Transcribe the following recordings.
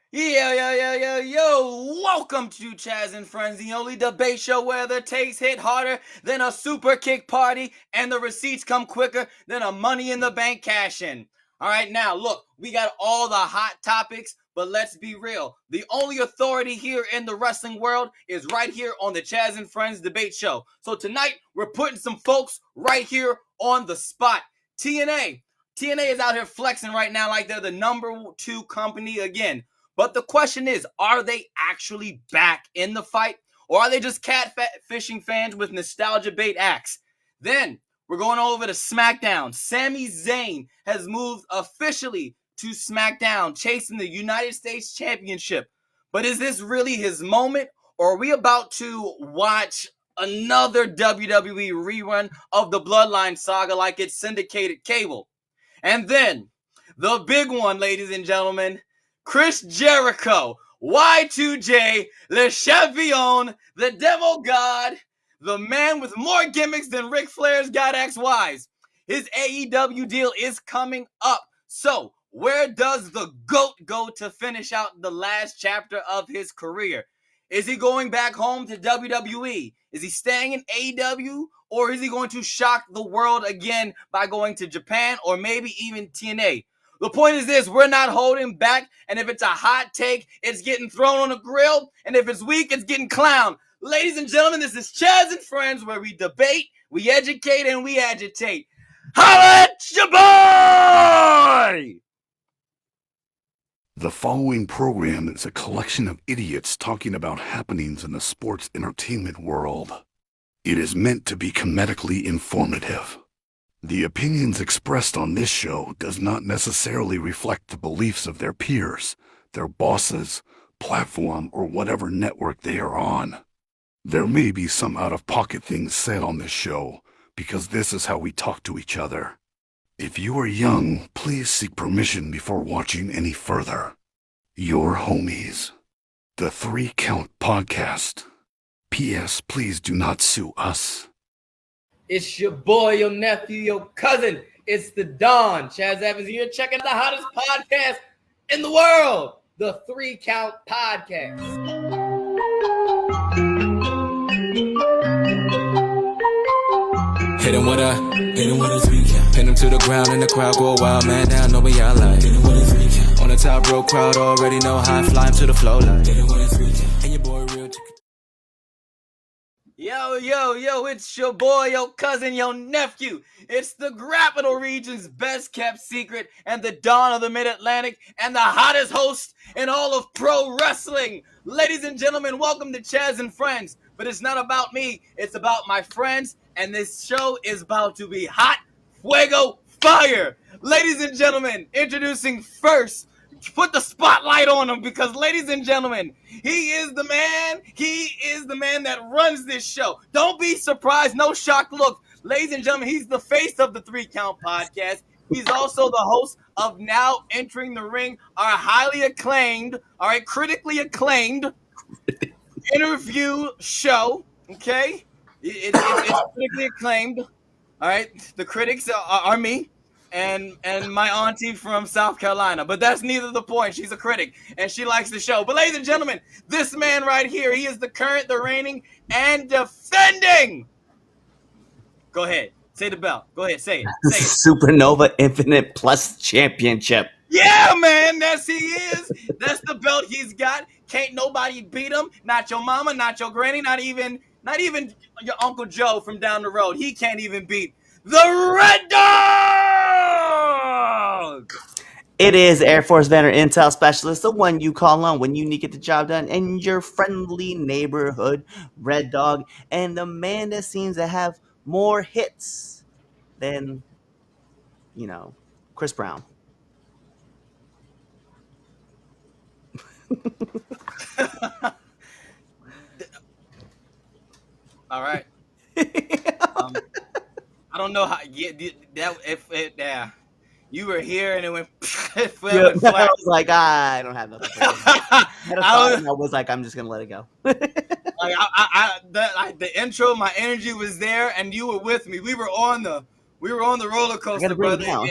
Yo. Welcome to Chaz and Friends, the only debate show where the takes hit harder than a super kick party and the receipts come quicker than a money in the bank cash in. All right, now look, we got all the hot topics, but let's be real. The only authority here in the wrestling world is right here on the Chaz and Friends debate show. So tonight, we're putting some folks right here on the spot. TNA is out here flexing right now like they're the #2 company again. But the question is, are they actually back in the fight? Or are they just catfishing fans with nostalgia bait acts? Then, we're going over to SmackDown. Sami Zayn has moved officially to SmackDown, chasing the United States Championship. But is this really his moment? Or are we about to watch another WWE rerun of the Bloodline saga like it's syndicated cable? And then, the big one, ladies and gentlemen, Chris Jericho, Y2J, Le Champion, the Devil God, the man with more gimmicks than Ric Flair's got ex-wives. His AEW deal is coming up. So, where does the GOAT go to finish out the last chapter of his career? Is he going back home to WWE? Is he staying in AEW? Or is he going to shock the world again by going to Japan or maybe even TNA? The point is this, we're not holding back, and if it's a hot take, it's getting thrown on the grill, and if it's weak, it's getting clowned. Ladies and gentlemen, this is Chaz and Friends, where we debate, we educate, and we agitate. Holla at your boy! The following program is a collection of idiots talking about happenings in the sports entertainment world. It is meant to be comedically informative. The opinions expressed on this show does not necessarily reflect the beliefs of their peers, their bosses, platform, or whatever network they are on. There may be some out-of-pocket things said on this show, because this is how we talk to each other. If you are young, please seek permission before watching any further. Your homies. The 3 Count Podcast. P.S. Please do not sue us. It's your boy, your nephew, your cousin. It's the Don. Chaz Evans here, checking out the hottest podcast in the world, the 3 Count Podcast. Hit him with a 3 count. Pin him to the ground and the crowd go wild, man. Now know what y'all like. Hit him with a 3 count. On the top row, crowd already know how I fly him to the flow like. Hit him with a 3 count. And your boy real. Yo, it's your boy, your cousin, your nephew. It's the Capital Region's best kept secret and the dawn of the Mid-Atlantic and the hottest host in all of pro wrestling. Ladies and gentlemen, welcome to Chaz and Friends. But it's not about me, it's about my friends, and this show is about to be hot, fuego, fire. Ladies and gentlemen, introducing first, put the spotlight on him because, ladies and gentlemen, he is the man. He is the man that runs this show. Don't be surprised. No shock look. Ladies and gentlemen, he's the face of the 3 Count Podcast. He's also the host of Now Entering the Ring, our highly acclaimed, all right, critically acclaimed interview show, okay? It's critically acclaimed, all right? The critics are me. And my auntie from South Carolina. But that's neither the point. She's a critic, and she likes the show. But ladies and gentlemen, this man right here, he is the current, the reigning, and defending. Go ahead. Say the belt. Go ahead. Say it. Supernova Infinite Plus Championship. Yeah, man. He is. That's the belt he's got. Can't nobody beat him. Not your mama, not your granny, not even your Uncle Joe from down the road. He can't even beat the Red Dog! It is Air Force Veteran Intel Specialist, the one you call on when you need to get the job done, and your friendly neighborhood Red Dog, and the man that seems to have more hits than, Chris Brown. All right. I don't know how. Yeah, you were here and it went. I was like, I don't have nothing. I was like, I'm just gonna let it go. The intro, my energy was there, and you were with me. We were on the roller coaster, brother.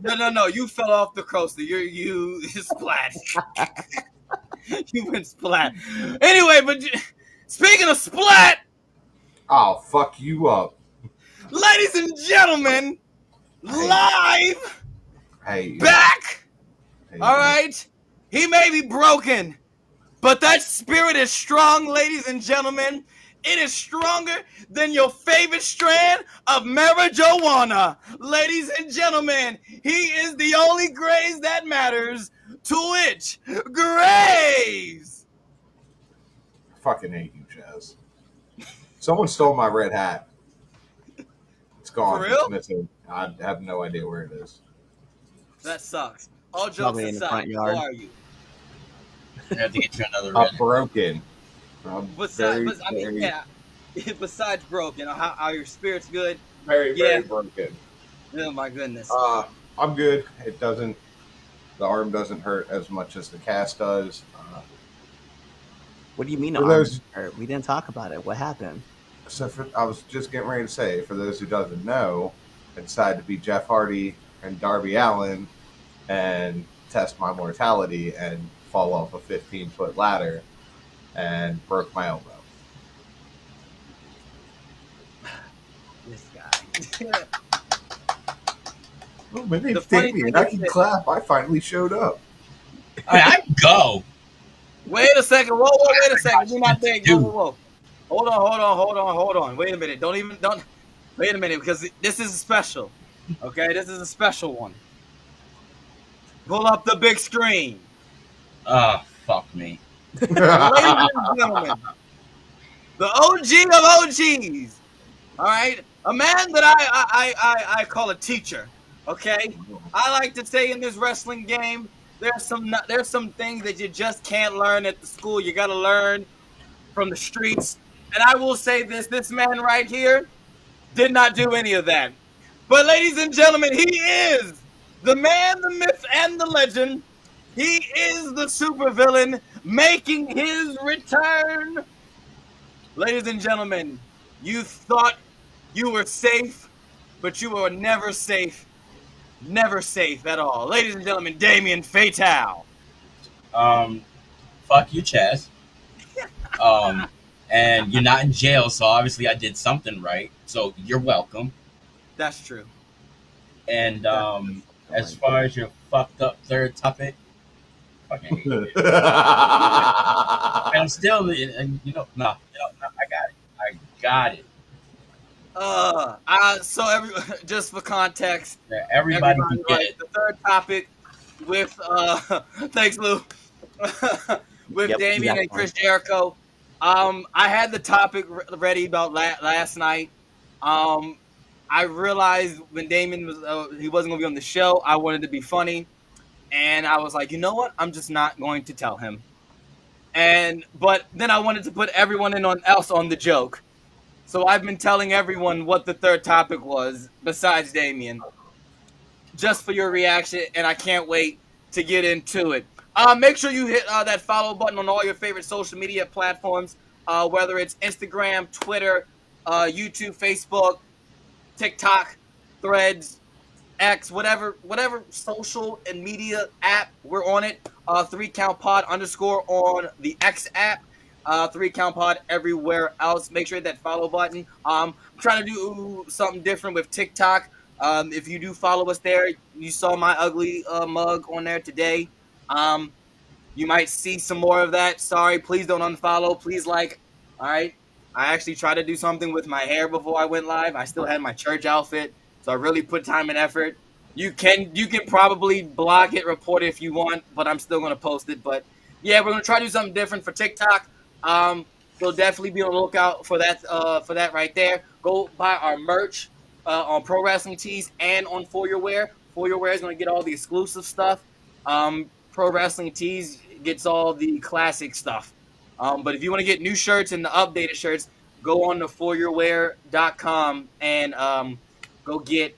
No. You fell off the coaster. You splat. You went splat. Anyway, but speaking of splat, I'll fuck you up. ladies and gentlemen, live, Hey. back. Hey. All right, he may be broken, but that spirit is strong, ladies and gentlemen. It is stronger than your favorite strand of marijuana. Ladies and gentlemen, he is the only Graves that matters. Twitch Graves. I fucking hate you, Chaz. Someone stole my red hat. It's gone. For real? It's missing. I have no idea where it is. That sucks. All jokes Probably in the front aside, yard. who are you? I have to get you another I'm red. broken. I'm Besides broken, are your spirits good? very Yeah. broken. Oh my goodness. I'm good. It doesn't. The arm doesn't hurt as much as the cast does. What do you mean? For those- We didn't talk about it. What happened? I was just getting ready to say, for those who doesn't know, I decided to be Jeff Hardy and Darby Allin and test my mortality and fall off a 15-foot ladder and broke my elbow. This guy. Oh, my The name's funny Damien. thing I is can that- clap. I finally showed up. I go. Wait a second. Whoa, wait a second. You're not there. Whoa. Hold on. Wait a minute. Don't. Wait a minute, because this is special. Okay, this is a special one. Pull up the big screen. Oh, fuck me. Ladies and gentlemen, the OG of OGs. All right, a man that I call a teacher. Okay, I like to say in this wrestling game, there's some things that you just can't learn at the school. You got to learn from the streets. And I will say this man right here did not do any of that. But ladies and gentlemen, he is the man, the myth, and the legend. He is the supervillain making his return. Ladies and gentlemen, you thought you were safe, but you were never safe. Never safe at all. Ladies and gentlemen, Damien Fatu. Fuck you, Chaz. And you're not in jail, so obviously I did something right. So you're welcome. That's true. And as far as your fucked up third topic, fucking hate you. And I'm still, and I got it. So just for context, Yeah, everybody can get it. The third topic with thanks, Lou. With Yep, Damien exactly. and Chris Jericho. I had the topic ready about last night. I realized when Damien he wasn't gonna be on the show, I wanted to be funny, and I was like, you know what? I'm just not going to tell him. But then I wanted to put everyone else on the joke. So I've been telling everyone what the third topic was, besides Damien, just for your reaction, and I can't wait to get into it. Make sure you hit that follow button on all your favorite social media platforms, whether it's Instagram, Twitter, YouTube, Facebook, TikTok, Threads, X, whatever social and media app, we're on it. 3CountPod _ on the X app. 3CountPod everywhere else. Make sure you hit that follow button. I'm trying to do something different with TikTok. If you do follow us there, you saw my ugly mug on there today. You might see some more of that. Sorry, please don't unfollow. Please like. All right. I actually tried to do something with my hair before I went live. I still had my church outfit, so I really put time and effort. You can probably block it, report it if you want, but I'm still gonna post it. But yeah, we're gonna try to do something different for TikTok. So definitely be on the lookout for that right there. Go buy our merch on Pro Wrestling Tees and on For Your Wear. For Your Wear is gonna get all the exclusive stuff. Pro Wrestling Tees gets all the classic stuff. But if you want to get new shirts and the updated shirts, go on to foryourwear.com and go get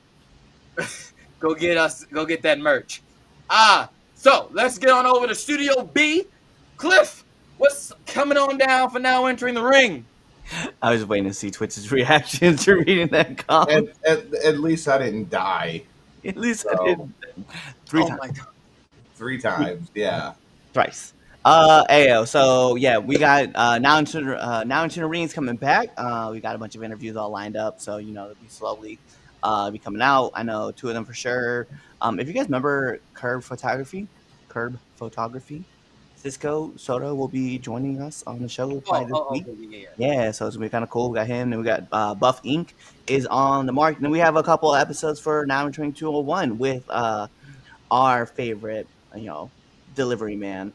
that merch. So let's get on over to Studio B. Cliff, what's coming on down for now entering the ring? I was waiting to see Twitch's reaction to reading that comment. At least I didn't die. At least So, three Oh times. my god. 3 times, yeah. Thrice. Ayo. So yeah, we got now into the ring's coming back. We got a bunch of interviews all lined up, so they'll be slowly be coming out. I know 2 of them for sure. If you guys remember Curb Photography, Cisco Soto will be joining us on the show probably this week. Yeah. Yeah, so it's gonna be kind of cool. We got him, and we got Buff Inc. is on the market, and we have a couple episodes for now entering 201 with our favorite, delivery man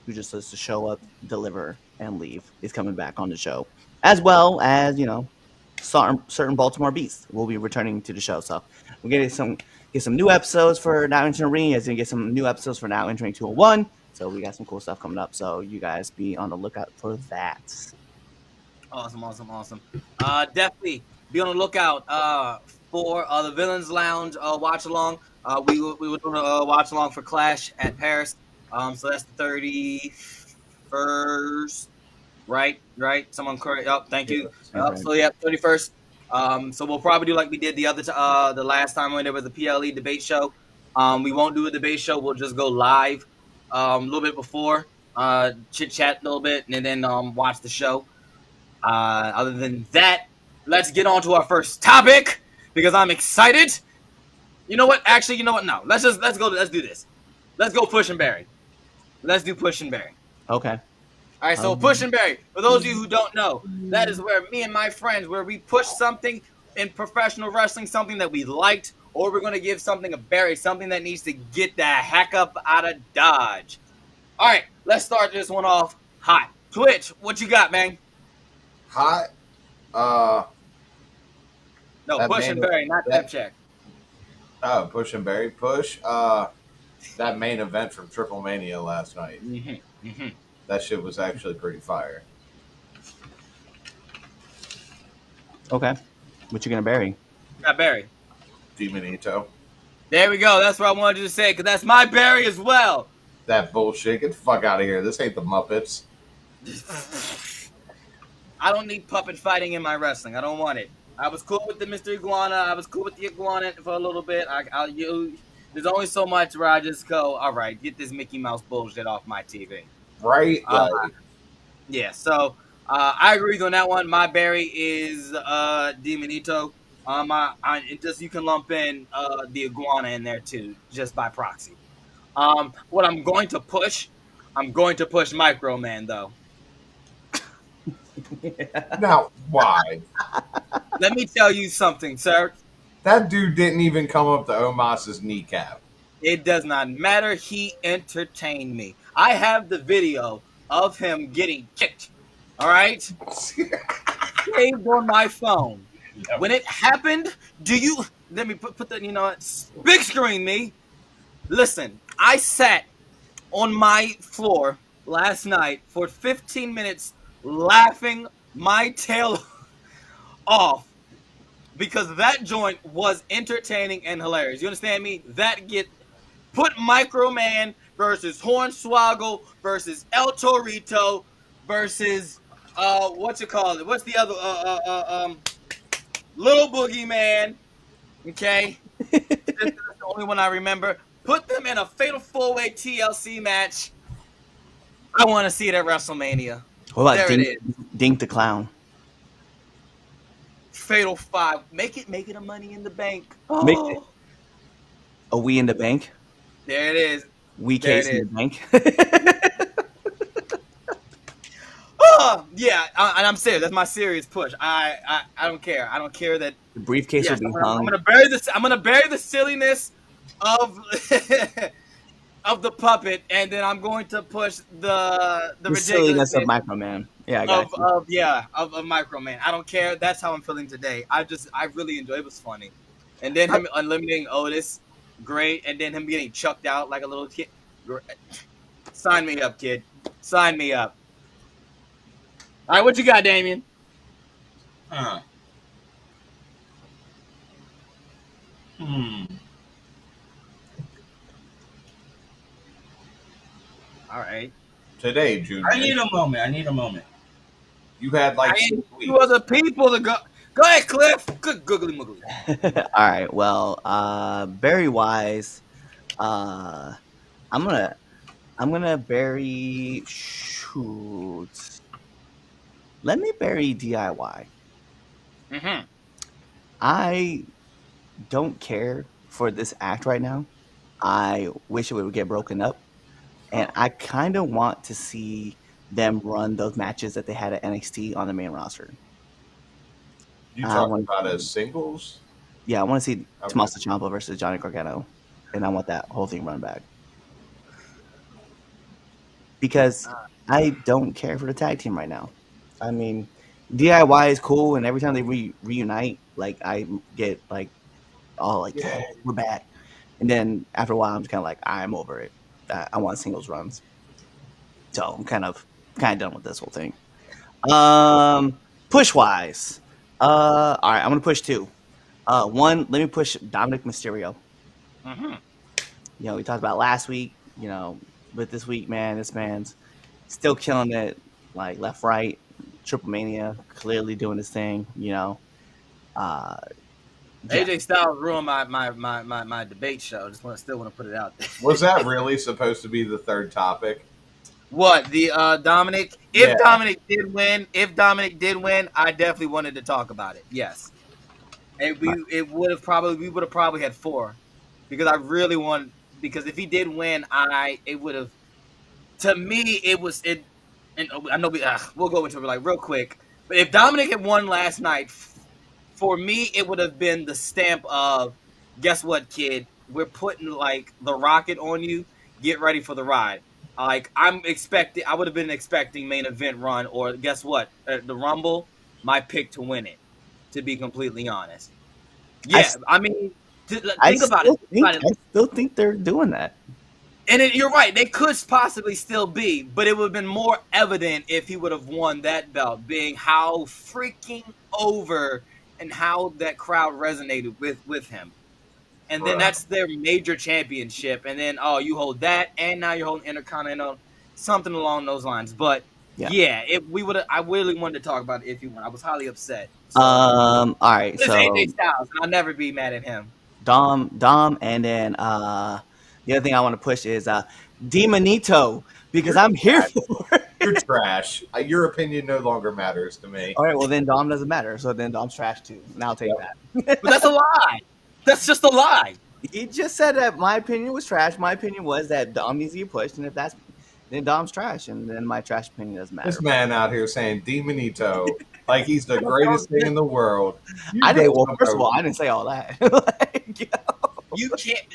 who just has to show up, deliver, and leave is coming back on the show, as well as certain Baltimore Beasts will be returning to the show. So we're getting some new episodes for Now Entering Ring. It's gonna get some new episodes for Now Entering 201. So we got some cool stuff coming up. So you guys be on the lookout for that. Awesome. Definitely be on the lookout for the Villains Lounge watch along. We were doing a watch along for Clash at Paris. So that's the 31st, right? Someone correct. Oh, thank you. So yeah, 31st. So we'll probably do like we did the last time when there was a PLE debate show. We won't do a debate show. We'll just go live a little bit before, chit chat a little bit, and then watch the show. Other than that, let's get on to our first topic because I'm excited. You know what? Actually, you know what? No, let's go. Let's do this. Let's go Push and Berry. Let's do Push and Berry. Okay. All right, so Push and Berry. For those of you who don't know, that is where me and my friends, where we push something in professional wrestling, something that we liked, or we're going to give something a berry, something that needs to get the heck up out of Dodge. All right, let's start this one off hot. Twitch, what you got, man? Hot. No, Push and Berry, not Pep Check. Oh, Push and Berry. Push. That main event from Triple Mania last night. That shit was actually pretty fire. Okay. What you gonna bury? Got Berry. Damien'S. There we go. That's what I wanted you to say, because that's my berry as well. That bullshit. Get the fuck out of here. This ain't the Muppets. I don't need puppet fighting in my wrestling. I don't want it. I was cool with the Mr. Iguana. I was cool with the Iguana for a little bit. There's only so much where I just go, all right, get this Mickey Mouse bullshit off my TV. Right? Yeah, so I agree with you on that one. My berry is Damien'S. You can lump in the Iguana in there too, just by proxy. What I'm going to push Micro Man though. Now, why? Let me tell you something, sir. That dude didn't even come up to Omos's kneecap. It does not matter. He entertained me. I have the video of him getting kicked. All right? Saved on my phone. When it happened, let me put the, big screen me. Listen, I sat on my floor last night for 15 minutes laughing my tail off because that joint was entertaining and hilarious. You understand me? Put Micro Man versus Hornswoggle versus El Torito versus what's the other Little Boogeyman. Okay, that's the only one I remember. Put them in a fatal 4-way TLC match. I want to see it at WrestleMania. What about Dink the Clown? Fatal 5. Make it a Money in the Bank. Make it. A We in the Bank? There it is. We Case in the Bank. Yeah, and I'm serious. That's my serious push. I don't care. I don't care that the briefcase will be hung. I'm gonna bury the silliness of of the puppet, and then I'm going to push the silliness of Micro Man. Yeah, I got of Micro Man. I don't care. That's how I'm feeling today. I really enjoyed it. It was funny. And then him eliminating Otis, great. And then him getting chucked out like a little kid. Great. Sign me up, kid. Sign me up. All right, what you got, Damien? All right. Today, Junior. I need a moment. You had like 6 weeks. You other people to go. Go ahead, Cliff. Good googly moogly. All right. Well, Barry wise, I'm gonna bury. Shoot. Let me bury DIY. Mm-hmm. I don't care for this act right now. I wish it would get broken up, and I kind of want to see them run those matches that they had at NXT on the main roster. You I talking want, about as singles? yeah, I want to see Okay. Tommaso Ciampa versus Johnny Gargano, and I want that whole thing run back because I don't care for the tag team right now. I mean, DIY is cool, and every time they reunite, like I get like all like, yeah, we're back. And then after a while, I'm just kind of like, I'm over it. I want singles runs. So I'm kind of done with this whole thing. Push wise, all right, I'm gonna push two. One, let me push Dominic Mysterio. Mm-hmm. You know, we talked about last week. You know, but this week, man, this man's still killing it, like left, right, Triple Mania, clearly doing his thing. You know, yeah. AJ Styles ruined my debate show. Still want to put it out there. Was that really supposed to be the third topic? What the Dominic? If Dominic did win, I definitely wanted to talk about it. Yes, and we would have probably had 4 because I really want, because if he did win, it would have, to me it was it, and I know we'll go into it like real quick. But if Dominic had won last night, for me it would have been the stamp of, guess what, kid? We're putting like the rocket on you. Get ready for the ride. Like I would have been expecting main event run, or guess what, the Rumble, my pick to win it. To be completely honest, yeah, I mean, think about it. I still think they're doing that. And you're right, they could possibly still be, but it would have been more evident if he would have won that belt, being how freaking over and how that crowd resonated with him. And then that's their major championship. And then, you hold that, and now you're holding Intercontinental, something along those lines. But yeah, I really wanted to talk about it if you won. I was highly upset. So, all right, this so AJ Styles, and I'll never be mad at him. Dom, and then the other thing I want to push is Demonito, because I'm here for it. You're trash. Your opinion no longer matters to me. All right, well then Dom doesn't matter, so then Dom's trash too, and I'll take that. But that's a lie. That's just a lie. He just said that my opinion was trash. My opinion was that Dom needs to get pushed, and if that's, then Dom's trash, and then my trash opinion doesn't matter. This man out here saying Demonito like he's the greatest thing in the world. First of all, I didn't say all that. You can't.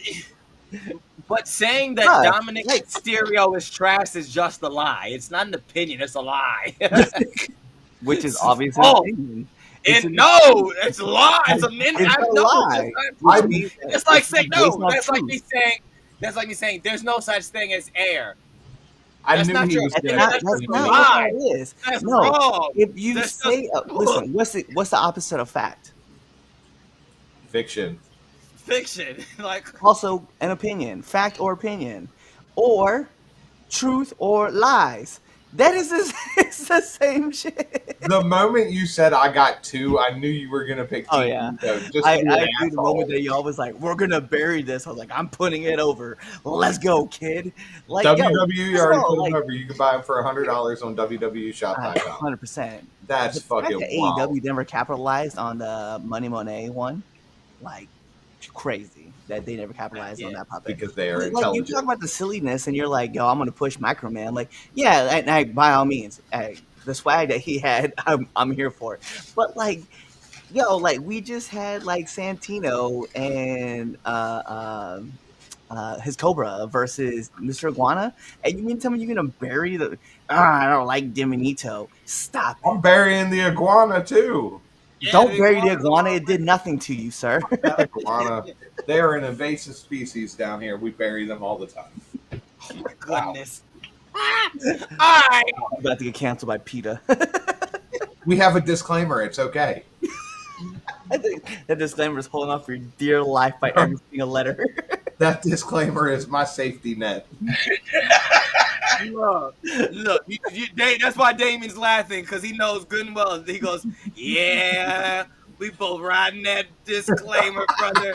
But saying that Dominic Mysterio is trash is just a lie. It's not an opinion. It's a lie. Which is obviously an opinion. It's a lie. It's a lie. It's like saying no. That's like me saying. That's like me saying there's no such thing as air. That's not true. That's what it is. That's wrong. If you say, listen, what's the opposite of fact? Fiction. Like also an opinion, fact or opinion, or truth or lies. That is it's the same shit. The moment you said I got 2, I knew you were gonna pick. Oh yeah, I knew the moment that y'all was like, "We're gonna bury this." I was like, "I'm putting it over. Let's go, kid." Like WWE already put them over. You can buy them for $100 on WWE.shop.com. 100%. That's fucking wild. AEW never capitalized on the Money Monet one, like crazy that they never capitalized on that puppet because they are like, intelligent. You talk about the silliness, and you're like, "Yo, I'm gonna push Microman." Like, yeah, and by all means, the swag that he had, I'm here for it. But like, yo, like we just had like Santino and his Cobra versus Mr. Iguana, and you mean tell me you're gonna bury the? I don't like Demonito. Stop. I'm burying the iguana too. Don't bury the iguana. It did nothing to you, sir. That iguana. They are an invasive species down here. We bury them all the time. Oh my goodness. I'm about to get canceled by PETA. We have a disclaimer. It's okay. I think that disclaimer is holding off for your dear life by every single letter. That disclaimer is my safety net. Look, that's why Damien's laughing, because he knows good and well. He goes, yeah, We both riding that disclaimer, brother.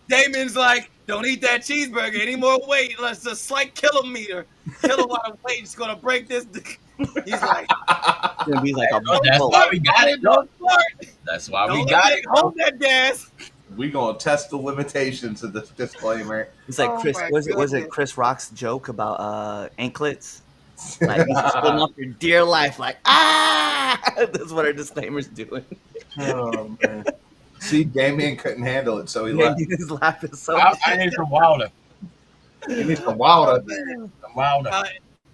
Damien'S like, don't eat that cheeseburger. Any more weight, let's a slight kilowatt of weight is gonna break this. He's like, It's gonna be like a That's bubble. why we got it. Don't fart. That's why we Don't got let it. it hold that gas. We gonna test the limitations of this disclaimer. It's like Oh Chris. my Was it goodness. Chris Rock's joke about anklets? Like he's just holding up for dear life, like That's what our disclaimer's doing. Oh man. See, Damien couldn't handle it, so he Yeah, left. his laugh is so. I need some Wilder. He needs some wilder. Some Wilder.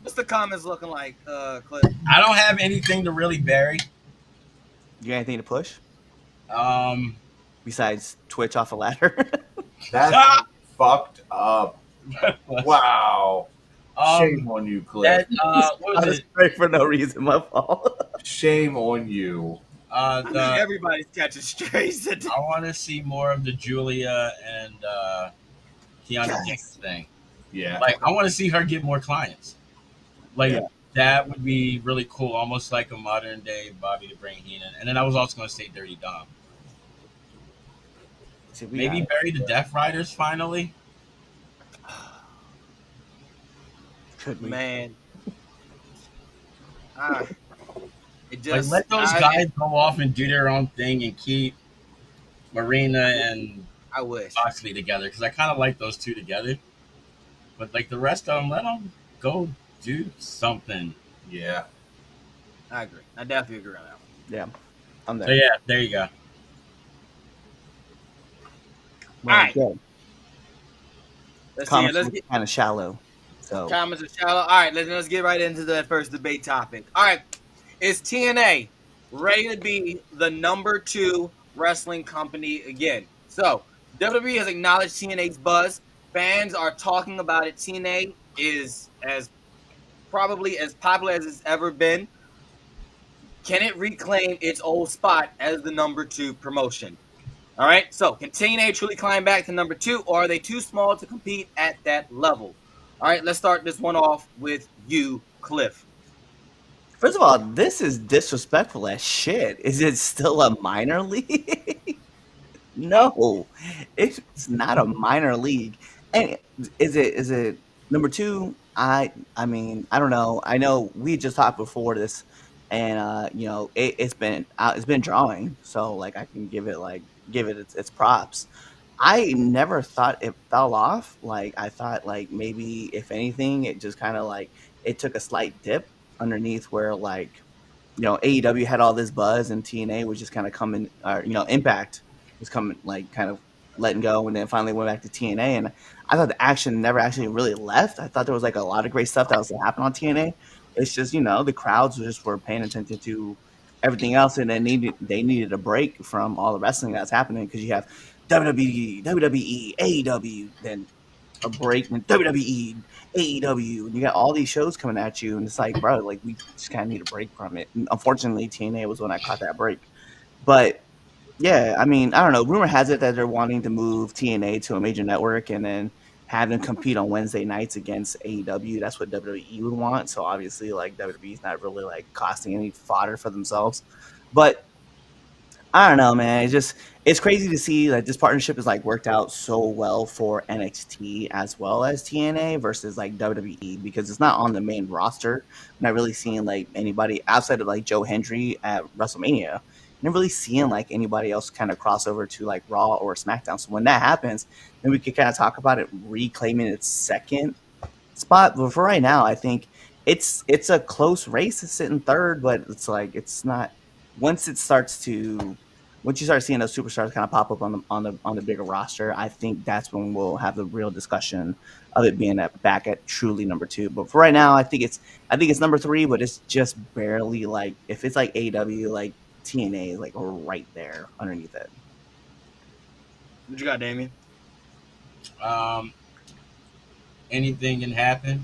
What's the comments looking like, Cliff? I don't have anything to really bury. You got anything to push Um, besides Twitch off a ladder? That's fucked up. Wow. um, Shame on you, Cliff. that what I was was it? straight for no reason. My fault. Shame on you. Everybody's catching strays today. I want to see more of the Julia and Keanu Yes. James thing. Yeah. Like, I want to see her get more clients. Like, Yeah. that would be really cool, almost like a modern day Bobby the Brain Heenan. And then I was also going to say Dirty Dom. See, we Maybe got it. bury the Death Riders finally. Could we? Man. It Like, just let those guys go off and do their own thing and keep Marina and I wish. Moxley together, because I kind of like those two together. But, like, the rest of them, let them go do something. Yeah. I agree. I definitely agree on that one. Yeah, I'm there. So, yeah, there you go. Well, All right. good. Let's see. Comments Let's were get kind of shallow. So comments are shallow. All right, let's get right into the first debate topic. All right, is TNA ready to be the number 2 wrestling company again? So WWE has acknowledged TNA's buzz. Fans are talking about it. TNA is probably as popular as it's ever been. Can it reclaim its old spot as the number 2 promotion? All right, so can TNA truly climb back to number 2, or are they too small to compete at that level? All right, let's start this one off with you, Cliff. first of all, this is disrespectful as shit. Is it still a minor league? No, it's not a minor league. And is it number 2? I mean, I don't know. I know we just talked before this, and it's been drawing, so like I can give it its props. I never thought it fell off. Like I thought, like maybe if anything, it just kind of like it took a slight dip underneath where like AEW had all this buzz and TNA was just kind of coming, or Impact was coming like kind of letting go, and then finally went back to TNA. And I thought the action never actually really left. I thought there was like a lot of great stuff that was happening on TNA. It's just the crowds just were paying attention to everything else, and they needed a break from all the wrestling that's happening, because you have WWE, AEW, then a break, and WWE, AEW, and you got all these shows coming at you, and it's like, bro, like we just kind of need a break from it. And unfortunately, TNA was when I caught that break. But yeah, I mean, I don't know. Rumor has it that they're wanting to move TNA to a major network and then have them compete on Wednesday nights against AEW. That's what WWE would want. So obviously, like WWE is not really like costing any fodder for themselves. But I don't know, man. It's crazy to see that this partnership is like worked out so well for NXT as well as TNA versus like WWE, because it's not on the main roster. I'm not really seeing like anybody outside of like Joe Hendry at WrestleMania. I'm not really seeing like anybody else kind of cross over to like Raw or SmackDown. So when that happens, then we could kind of talk about it reclaiming its second spot. But for right now, I think it's a close race to sit in third, but it's like it's not. Once you start seeing those superstars kind of pop up on the bigger roster, I think that's when we'll have the real discussion of it being back at truly number 2. But for right now, I think it's number 3, but it's just barely like, if it's like AEW, like TNA is like right there underneath it. What you got, Damien? Anything can happen.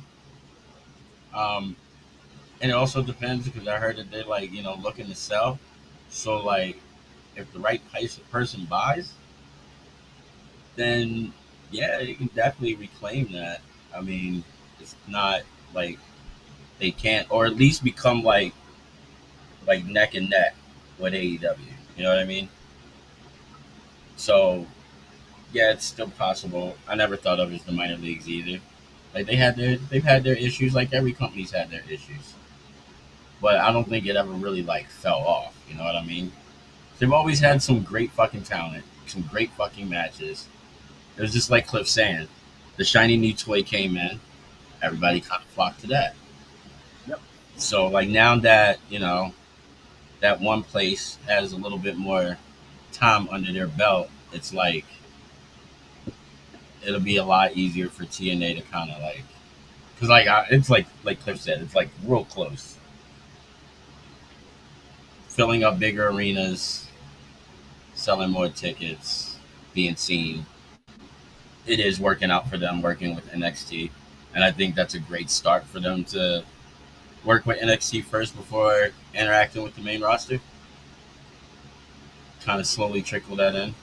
And it also depends, because I heard that they're like, looking to sell. So like, if the right person buys, then yeah, you can definitely reclaim that. I mean, it's not like they can't, or at least become like neck and neck with AEW. You know what I mean? So yeah, it's still possible. I never thought of it as the minor leagues either. Like they've had their issues, like every company's had their issues. But I don't think it ever really like fell off. You know what I mean? They've always had some great fucking talent, some great fucking matches. It was just like Cliff saying, the shiny new toy came in, everybody kind of flocked to that. Yep. So like now that that one place has a little bit more time under their belt, it's like it'll be a lot easier for TNA to kind of like, because it's like Cliff said, it's like real close, filling up bigger arenas, selling more tickets, being seen. It is working out for them working with NXT, and I think that's a great start for them to work with NXT first before interacting with the main roster. Kind of slowly trickle that in,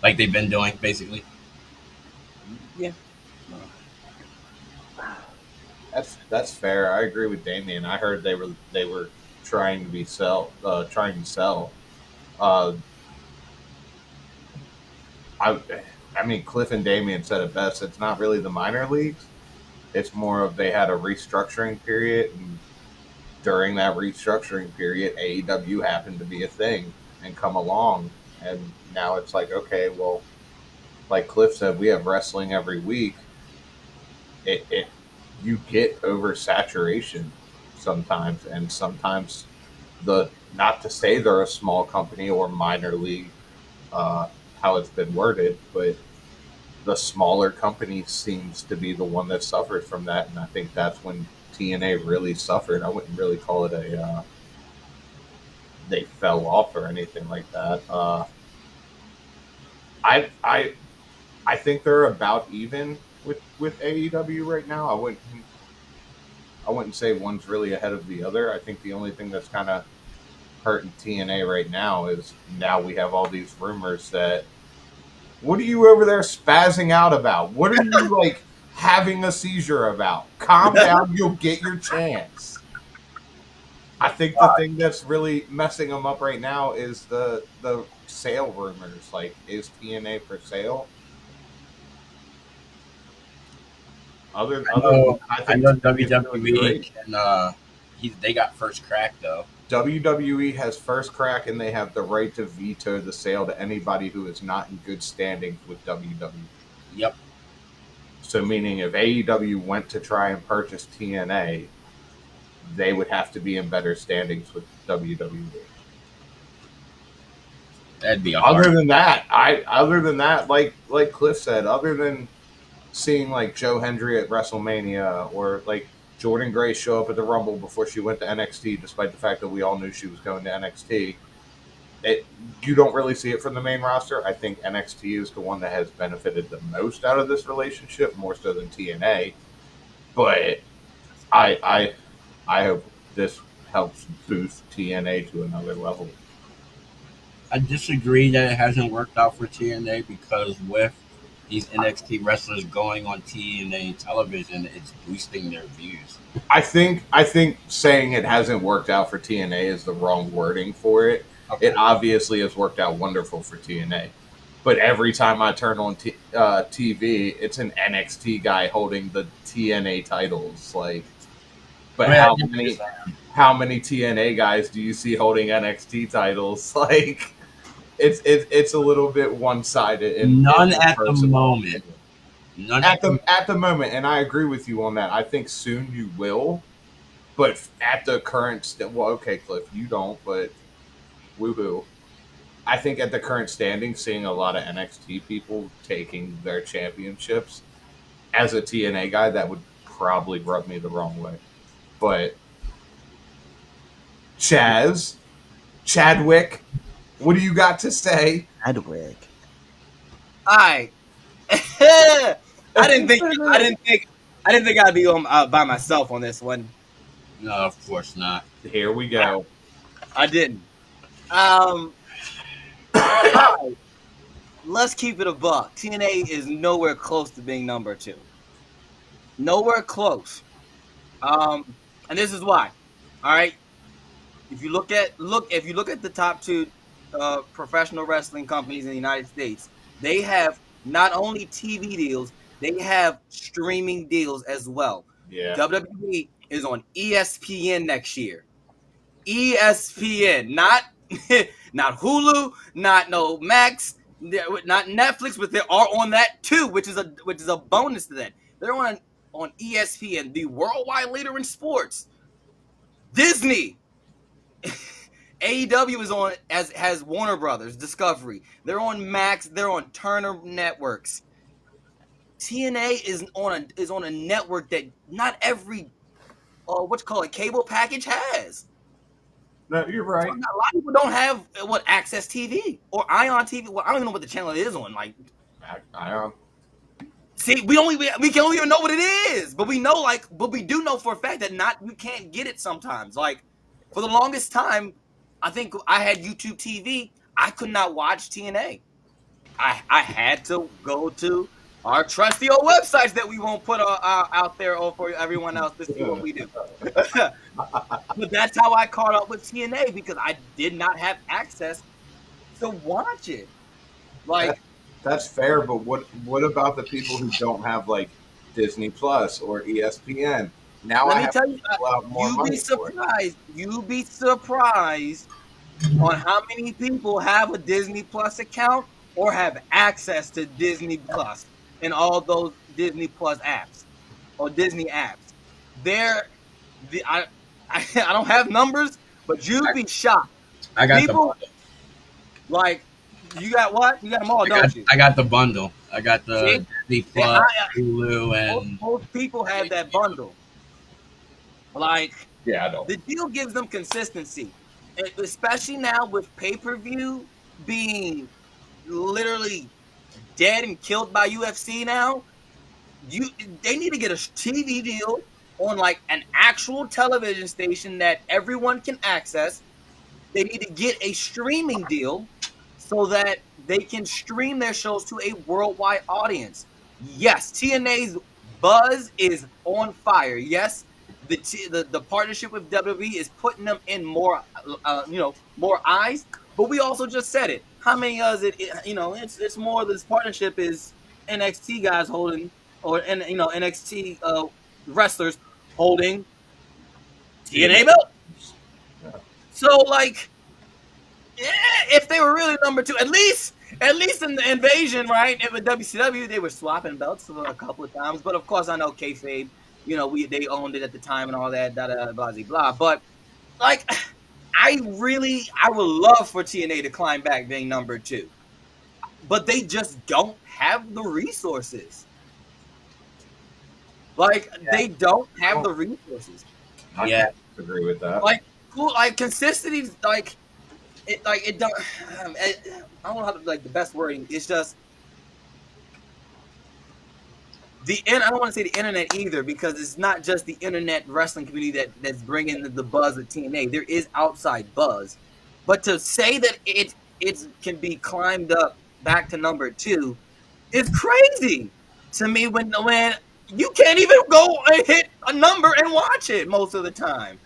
like they've been doing basically. Yeah. That's fair. I agree with Damien. I heard they were trying to sell. Uh, I I mean Cliff and Damien said it best. It's not really the minor leagues. It's more of they had a restructuring period, and during that restructuring period, AEW happened to be a thing and come along, and now it's like okay, well, like Cliff said, we have wrestling every week. It you get oversaturation sometimes, and sometimes the not to say they're a small company or minor league, how it's been worded, but the smaller company seems to be the one that suffers from that, and I think that's when TNA really suffered. I wouldn't really call it they fell off or anything like that. I I I think they're about even with AEW right now. I wouldn't say one's really ahead of the other. I think the only thing that's kind of hurting TNA right now is now we have all these rumors that what are you over there spazzing out about? What are you like having a seizure about? Calm down, you'll get your chance. I think the thing that's really messing them up right now is the sale rumors. Like, is TNA for sale? I I think know TNA is doing WWE great. can. They got first crack though. WWE has first crack, and they have the right to veto the sale to anybody who is not in good standings with WWE. Yep. So, meaning if AEW went to try and purchase TNA, they would have to be in better standings with WWE. That'd be a Other hard. than that, like Cliff said, other than seeing like Joe Hendry at WrestleMania or like Jordan Grace show up at the Rumble before she went to NXT, despite the fact that we all knew she was going to NXT, you don't really see it from the main roster. I think NXT is the one that has benefited the most out of this relationship, more so than TNA. But I I hope this helps boost TNA to another level. I disagree that it hasn't worked out for TNA because with these NXT wrestlers going on TNA television, it's boosting their views. I think saying it hasn't worked out for TNA is the wrong wording for it. Okay. It obviously has worked out wonderful for TNA. But every time I turn on TV, it's an NXT guy holding the TNA titles. Like, but how many TNA guys do you see holding NXT titles? Like, it's a little bit one sided. None at the moment. None At the moment, and I agree with you on that. I think soon you will, but at the current well, okay, Cliff, you don't, but woohoo. I think at the current standing, seeing a lot of NXT people taking their championships as a TNA guy, that would probably rub me the wrong way. But Chadwick, what do you got to say? Chadwick. All right. I didn't think I'd be by myself on this one. No, of course not. Here we go. I didn't. All right. Let's keep it a buck. TNA is nowhere close to being number 2. Nowhere close. And this is why. All right. if you look at the top two professional wrestling companies in the United States, they have not only TV deals, they have streaming deals as well. Yeah. WWE is on ESPN next year. ESPN, not not Hulu, not no Max, not Netflix, but they are on that too, which is a bonus to that. They're on ESPN, the worldwide leader in sports. Disney. AEW is on has Warner Brothers Discovery. They're on Max. They're on Turner Networks. TNA is on a network that not every cable package has. No, you're right. A lot of people don't have Access TV or Ion TV. Well, I don't even know what the channel it is on. Like, Ion. see, we don't even know what it is, but we know but we do know for a fact that we can't get it sometimes. Like, for the longest time, I think I had YouTube TV. I could not watch TNA. I had to go to our trusty old websites that we won't put out there for everyone else to see what we do. But that's how I caught up with TNA, because I did not have access to watch it. Like, that's fair, but what about the people who don't have like Disney Plus or ESPN? Now let I me have tell to you, pull out more money for it. you'd be surprised on how many people have a Disney Plus account or have access to Disney Plus and all those Disney Plus apps or Disney apps. I don't have numbers, but you'd be shocked. I got People, the bundle. like, you got what? You got them all, don't you? I got the bundle. I got the See? Disney Plus, Hulu, and Most people have that bundle. Like, Yeah, I don't. the deal gives them consistency, especially now with pay-per-view being literally dead and killed by UFC now. They need to get a TV deal on like an actual television station that everyone can access. They need to get a streaming deal so that they can stream their shows to a worldwide audience. Yes, TNA's buzz is on fire. Yes, the partnership with WWE is putting them in more more eyes. But we also just said it. How many is it? It's more. This partnership is NXT guys holding, or NXT wrestlers holding TNA belt. Yeah. So, like, yeah, if they were really number two, at least in the invasion, right? With WCW, they were swapping belts a couple of times. But of course, I know kayfabe. They owned it at the time and all that, blah blah blah. But like, I would love for TNA to climb back being number two, but they just don't have the resources. Like, they don't have the resources. I can't agree with that. Like, cool. Like, consistency. Like, it don't. I don't know how to, like, the best wording. It's just I don't want to say the internet either, because it's not just the internet wrestling community that's bringing the buzz of TNA. There is outside buzz, but to say that it can be climbed up back to number two is crazy to me. When you can't even go and hit a number and watch it most of the time.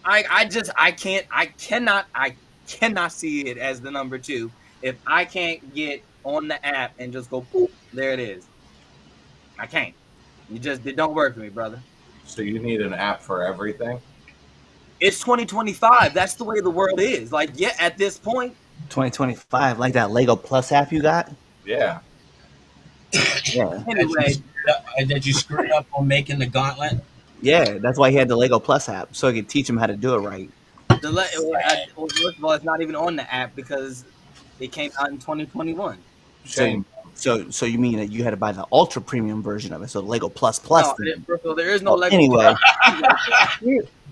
I cannot see it as the number two if I can't get on the app and just go, boop, there it is. I can't. It don't work for me, brother. So you need an app for everything? It's 2025. That's the way the world is. Like, yeah, at this point. 2025, like that Lego Plus app you got? Yeah. Yeah. Anyway. Did you screw up on making the gauntlet? Yeah, that's why he had the Lego Plus app, so he could teach him how to do it right. First of all, it's not even on the app because it came out in 2021. Shame. So you mean that you had to buy the ultra premium version of it? So Lego Plus. No, there is no Lego. Anyway,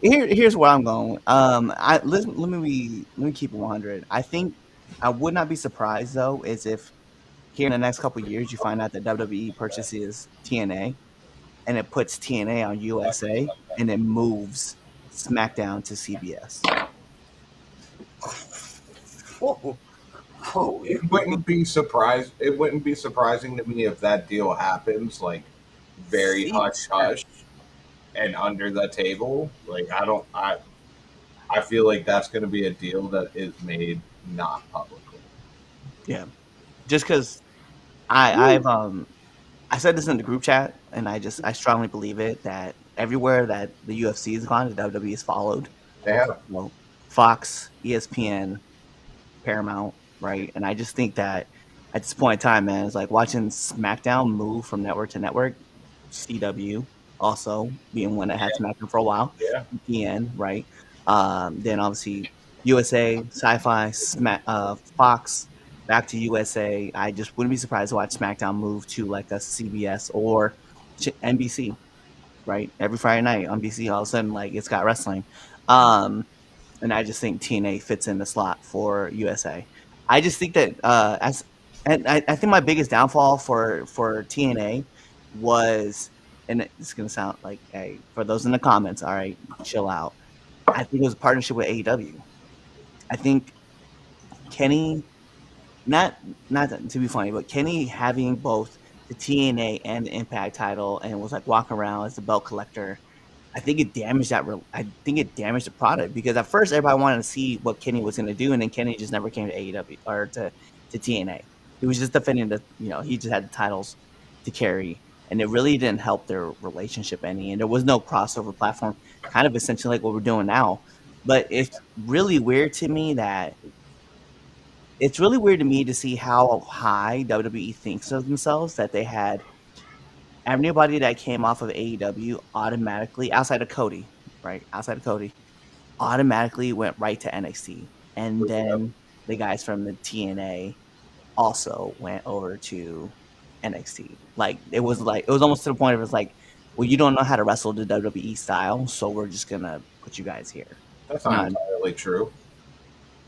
here's where I'm going. Let me keep it 100. I think I would not be surprised though, is if here in the next couple of years you find out that WWE purchases TNA, and it puts TNA on USA, and it moves SmackDown to CBS. It wouldn't be surprised. It wouldn't be surprising to me if that deal happens, like very hush hush and under the table. Like I feel like that's going to be a deal that is made not publicly. Yeah, just because I said this in the group chat, and I strongly believe it that everywhere that the UFC has gone, the WWE is followed. They have. Well, Fox, ESPN, Paramount, right? And I just think that at this point in time, man, it's like watching SmackDown move from network to network. CW also being one that had SmackDown for a while. Yeah. ESPN, right? Then obviously USA, Sci-Fi, Fox, back to USA. I just wouldn't be surprised to watch SmackDown move to like a CBS or NBC, right? Every Friday night on BC, all of a sudden, like it's got wrestling. And I just think TNA fits in the slot for USA. I just think that I think my biggest downfall for TNA was, and it's gonna sound like, hey, for those in the comments, all right, chill out. I think it was a partnership with AEW. I think Kenny, not to be funny, but Kenny having both the TNA and the Impact title and was like walking around as the belt collector. I think it damaged that. I think it damaged the product because at first everybody wanted to see what Kenny was going to do, and then Kenny just never came to AEW or to TNA. He was just defending he just had the titles to carry, and it really didn't help their relationship any. And there was no crossover platform, kind of essentially like what we're doing now. But it's really weird to me to see how high WWE thinks of themselves, that they had everybody that came off of AEW automatically, outside of Cody, automatically went right to NXT. And then the guys from the TNA also went over to NXT. Like it was almost to the point of it's like, well, you don't know how to wrestle the WWE style, so we're just gonna put you guys here. That's not entirely true.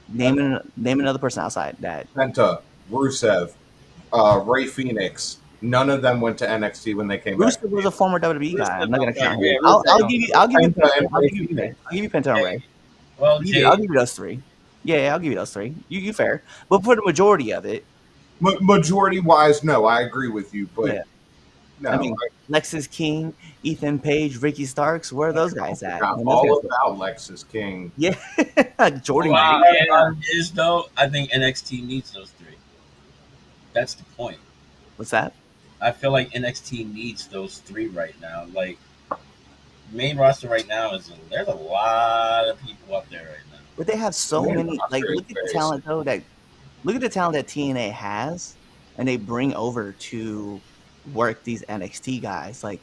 Name another person outside that. Penta, Rusev, Ray Phoenix. None of them went to NXT when they came back. Rusev was a former WWE guy. I'm not gonna count him. I'll give you Penta and Ray. Well, I'll give you those three. Yeah, I'll give you those three. You fair, but for the majority of it, majority wise, no, I agree with you. But yeah. no, I mean, Lexus King, Ethan Page, Ricky Starks. Where are those guys at? All about Lexus King. Yeah, Jordan. Wow, is though. I think NXT needs those three. That's the point. What's that? I feel like NXT needs those three right now. Like main roster right now there's a lot of people up there right now. But they have so many. Like look at the talent though. Look at the talent that TNA has, and they bring over to work these NXT guys. Like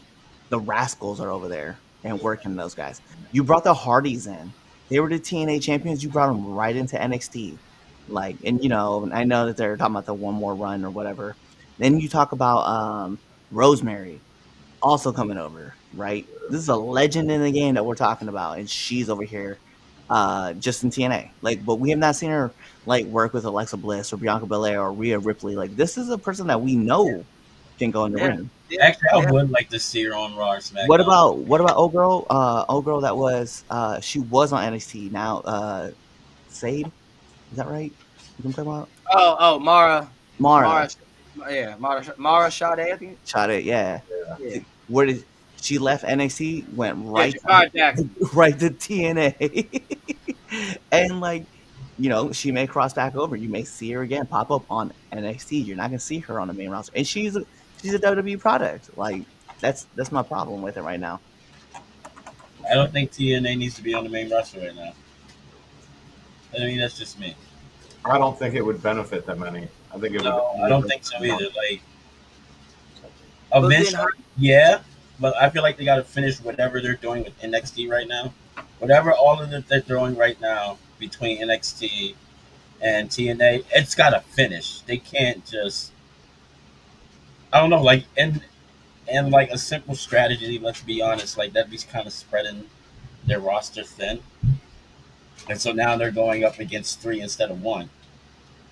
the Rascals are over there and working those guys. You brought the Hardys in. They were the TNA champions. You brought them right into NXT. Like, and I know that they're talking about the one more run or whatever. Then you talk about Rosemary also coming over, right? This is a legend in the game that we're talking about, and she's over here just in TNA. Like, but we have not seen her like work with Alexa Bliss or Bianca Belair or Rhea Ripley. Like, this is a person that we know can go in the ring. Actually, I would like to see her on Raw or SmackDown. What about old girl that was she was on NXT now, Sade, is that right? You can talk about Mara. Yeah, Mara Sade, I think. Sade, yeah. Where did she left NXT? Went right right to TNA, and like she may cross back over. You may see her again pop up on NXT. You're not gonna see her on the main roster, and she's a WWE product. Like that's my problem with it right now. I don't think TNA needs to be on the main roster right now. I mean, that's just me. I don't think it would benefit them any. I think it would. I don't think so either. Like, eventually, yeah, but I feel like they got to finish whatever they're doing with NXT right now. Whatever all of it they're doing right now between NXT and TNA, it's got to finish. They can't just. I don't know, like, and like a simple strategy. Let's be honest, like that'd be kind of spreading their roster thin, and so now they're going up against 3 instead of 1.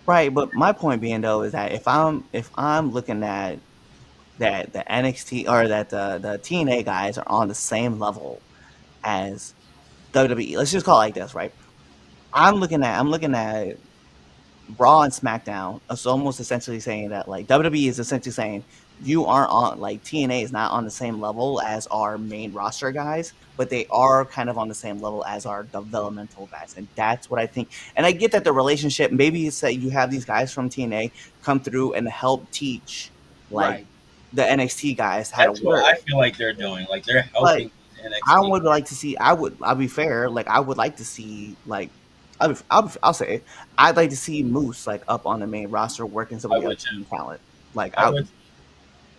Right, but my point being though is that if I'm looking at that the NXT or that the TNA guys are on the same level as WWE, let's just call it like this, right? I'm looking at Raw and SmackDown. It's almost essentially saying that like WWE is essentially saying you aren't on like TNA is not on the same level as our main roster guys, but they are kind of on the same level as our developmental guys, and that's what I think. And I get that the relationship maybe it's that you have these guys from TNA come through and help teach like Right. the NXT guys how to That's what work. I feel like they're doing. Like they're But helping I NXT. would like to see. I'll be fair. Like I would like to see. Like I'll say it. I'd like to see Moose like up on the main roster working some I of the other would too. talent. Like I would.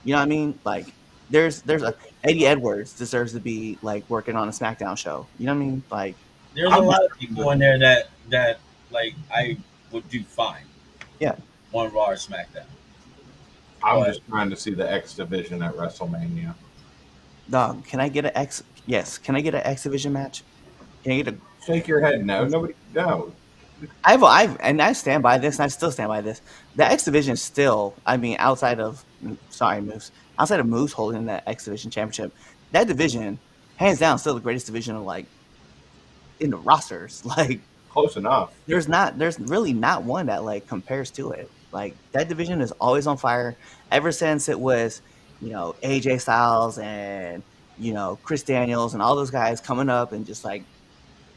you know what I mean? Like there's a Eddie Edwards deserves to be like working on a SmackDown show. You know what I mean? Like There's a I'm lot just of people in there that like I would do fine yeah, on Raw or SmackDown. I'm But just trying to see the X division at WrestleMania. dog. Can I get an X? Yes. Can I get an X Division match? Can I get a Shake your head, no. Nobody, no. and I stand by this, and I still stand by this. The X Division is still, I mean, outside of sorry, Moose, outside of Moose holding that X Division championship, that division, hands down, still the greatest division of like in the rosters. Like, Close enough. there's really not one that like compares to it. Like that division is always on fire ever since it was, AJ Styles and Chris Daniels and all those guys coming up and just like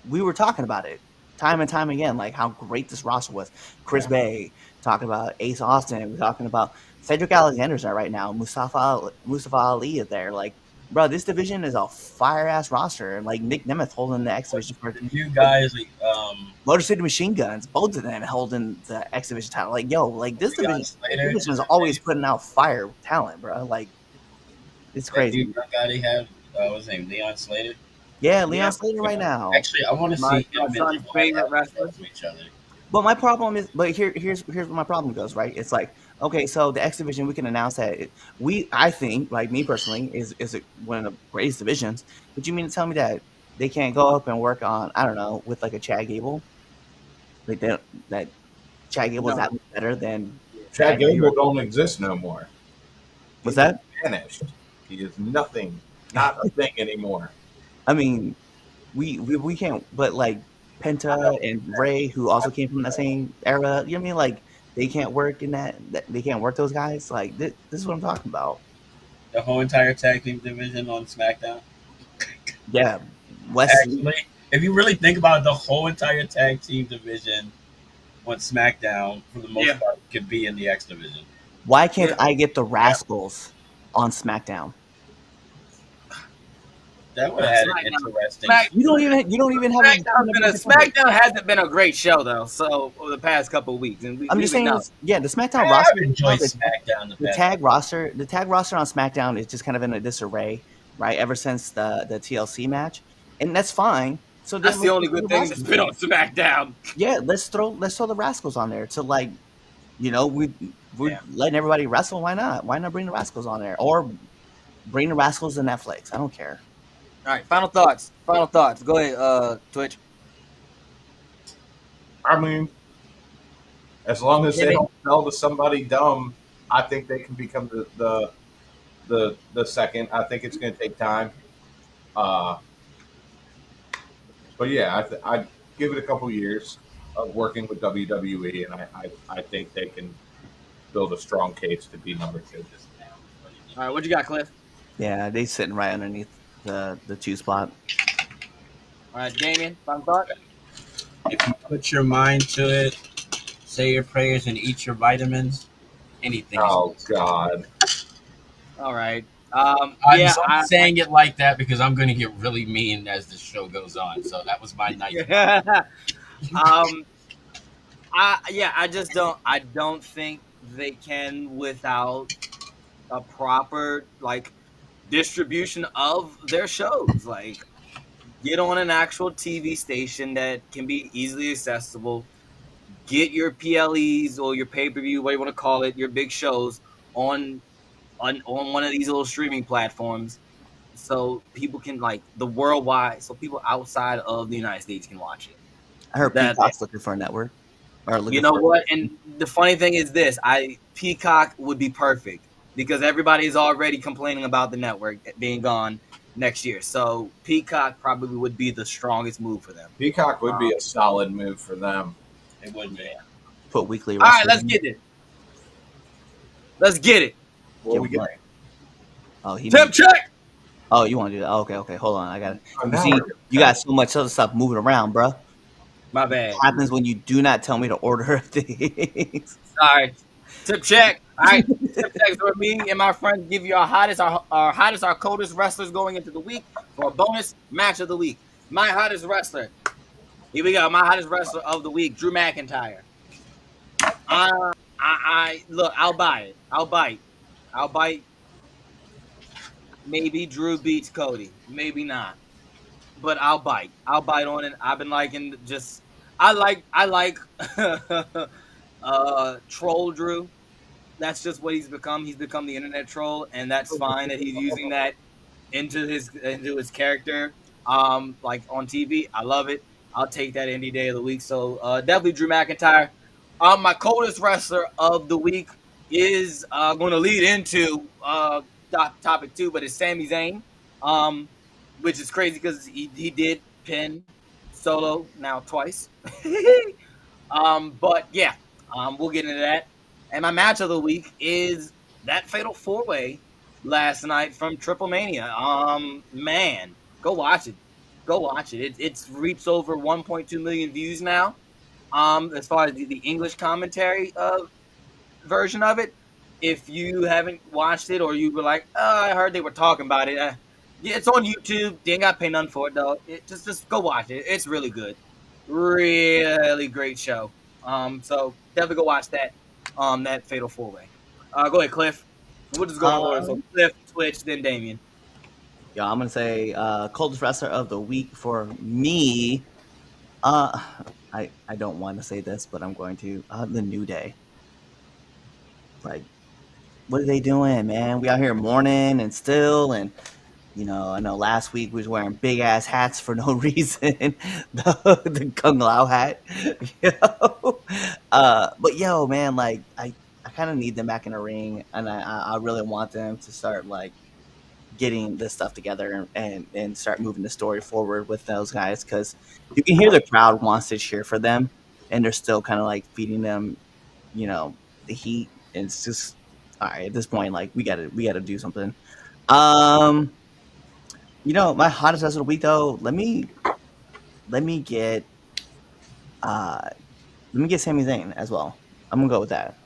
we were talking about it time and time again, like how great this roster was. Chris Yeah. Bay talking about Ace Austin. We're talking about Cedric Alexander's there right now. Mustafa Ali is there. Like, bro, this division is a fire ass roster. And like Nick Nemeth holding the X Division for the new guys, like Motor City Machine Guns, both of them holding the X Division title. Like, yo, like this Leon division Slater, is always putting out fire talent, bro. Like, it's that new crazy. guy they have, what's his name, Leon Slater. Yeah, Leon Yeah. Slater right now. Actually, I want to My see him and son's LeBron favorite have wrestler. to each other. But my problem is, but here's where my problem goes. Right, it's like okay, so the X division we can announce that I think, like me personally, is one of the greatest divisions. But you mean to tell me that they can't go up and work on I don't know with like a Chad Gable, like that Chad Gable is No. that much better than Chad Gable don't exist no more. what's that? Vanished. He is nothing, not a thing anymore. I mean, we can't, but like Penta and Ray, who also came from the same era, you know what I mean? Like they can't work in that they can't work those guys. Like this is what I'm talking about. The whole entire tag team division on SmackDown. Yeah, Wesley. Actually, if you really think about it, the whole entire tag team division on SmackDown, for the most Yeah. part, could be in the X division. Why can't Yeah. I get the Rascals on SmackDown? That would have had an SmackDown. interesting. You don't even have SmackDown hasn't been a great show though. So over the past couple of weeks, and I'm just saying, know. the SmackDown I've roster, enjoyed SmackDown the tag roster on SmackDown is just kind of in a disarray, right? Ever since the TLC match, and that's fine. So then That's the let's only throw good the thing that's Rascals been on. on SmackDown. Yeah, let's throw the Rascals on there to like, we're letting everybody wrestle. Why not? Why not bring the Rascals on there or bring the Rascals to Netflix? I don't care. All right, final thoughts. Final thoughts. Go ahead, Twitch. I mean, as long as they don't sell to somebody dumb, I think they can become the second. I think it's going to take time. But yeah, I'd give it a couple years of working with WWE, and I think they can build a strong case to be number two. All right, what you got, Cliff? Yeah, they sitting right underneath the 2 spot. All right, Damien, final thought. If you put your mind to it, say your prayers and eat your vitamins, anything. Oh God! All right. I'm Yeah, saying it like that because I'm going to get really mean as the show goes on. So that was my night. I don't think they can without a proper like distribution of their shows. Like get on an actual TV station that can be easily accessible. Get your PLEs or your pay-per-view, what you want to call it, your big shows on one of these little streaming platforms so people can like the worldwide, so people outside of the United States can watch it. I heard That- Peacock's looking for a network. Or looking You know for- what? And the funny thing is this: Peacock would be perfect because everybody is already complaining about the network being gone next year. So Peacock probably would be the strongest move for them. Peacock would be a solid move for them. It wouldn't be. Put weekly. All right, wrestling. let's get it. Let's get it. What we get? Oh, he Tip needs. check. Oh, you want to do that? Okay. Hold on. I got it. Oh, You now see, we're you got so much other stuff moving around, bro. My bad. Happens when you do not tell me to order things. Sorry. Tip check. All right. Tip check is where me and my friends give you our hottest, our coldest wrestlers going into the week for a bonus match of the week. My hottest wrestler. Here we go. My hottest wrestler of the week, Drew McIntyre. I look. I'll buy it. I'll bite. I'll bite. Maybe Drew beats Cody. Maybe not. But I'll bite. I'll bite on it. I've been liking just. I like troll Drew. That's just what he's become. He's become the internet troll, and that's fine that he's using that into his character. Like on TV, I love it. I'll take that any day of the week. So definitely Drew McIntyre. My coldest wrestler of the week is going to lead into topic 2, but it's Sami Zayn, which is crazy because he did pin Solo now twice. But yeah, we'll get into that. And my match of the week is that fatal 4-way last night from Triple Mania. Man, go watch it. Go watch it. It's reached over 1.2 million views now. As far as the English commentary version of it, if you haven't watched it or you were like, oh, I heard they were talking about it, yeah, it's on YouTube. They ain't got to pay nothing for it though. Just go watch it. It's really good. Really great show. So definitely go watch that. That fatal 4-way. Go ahead, Cliff. We'll just go in order. So Cliff, Twitch, then Damien. Yeah, I'm gonna say coldest wrestler of the week for me. I don't want to say this, but I'm going to. The New Day. Like, what are they doing, man? We out here mourning and still, and I know last week we was wearing big ass hats for no reason. the Kung Lao hat. But yo, man, like I kind of need them back in the ring, and I really want them to start like getting this stuff together and start moving the story forward with those guys, because you can hear the crowd wants to cheer for them, and they're still kind of like feeding them, the heat. And it's just all right at this point. Like we gotta do something. My hottest wrestler of the week though. Let me get Sami Zayn as well. I'm gonna go with that.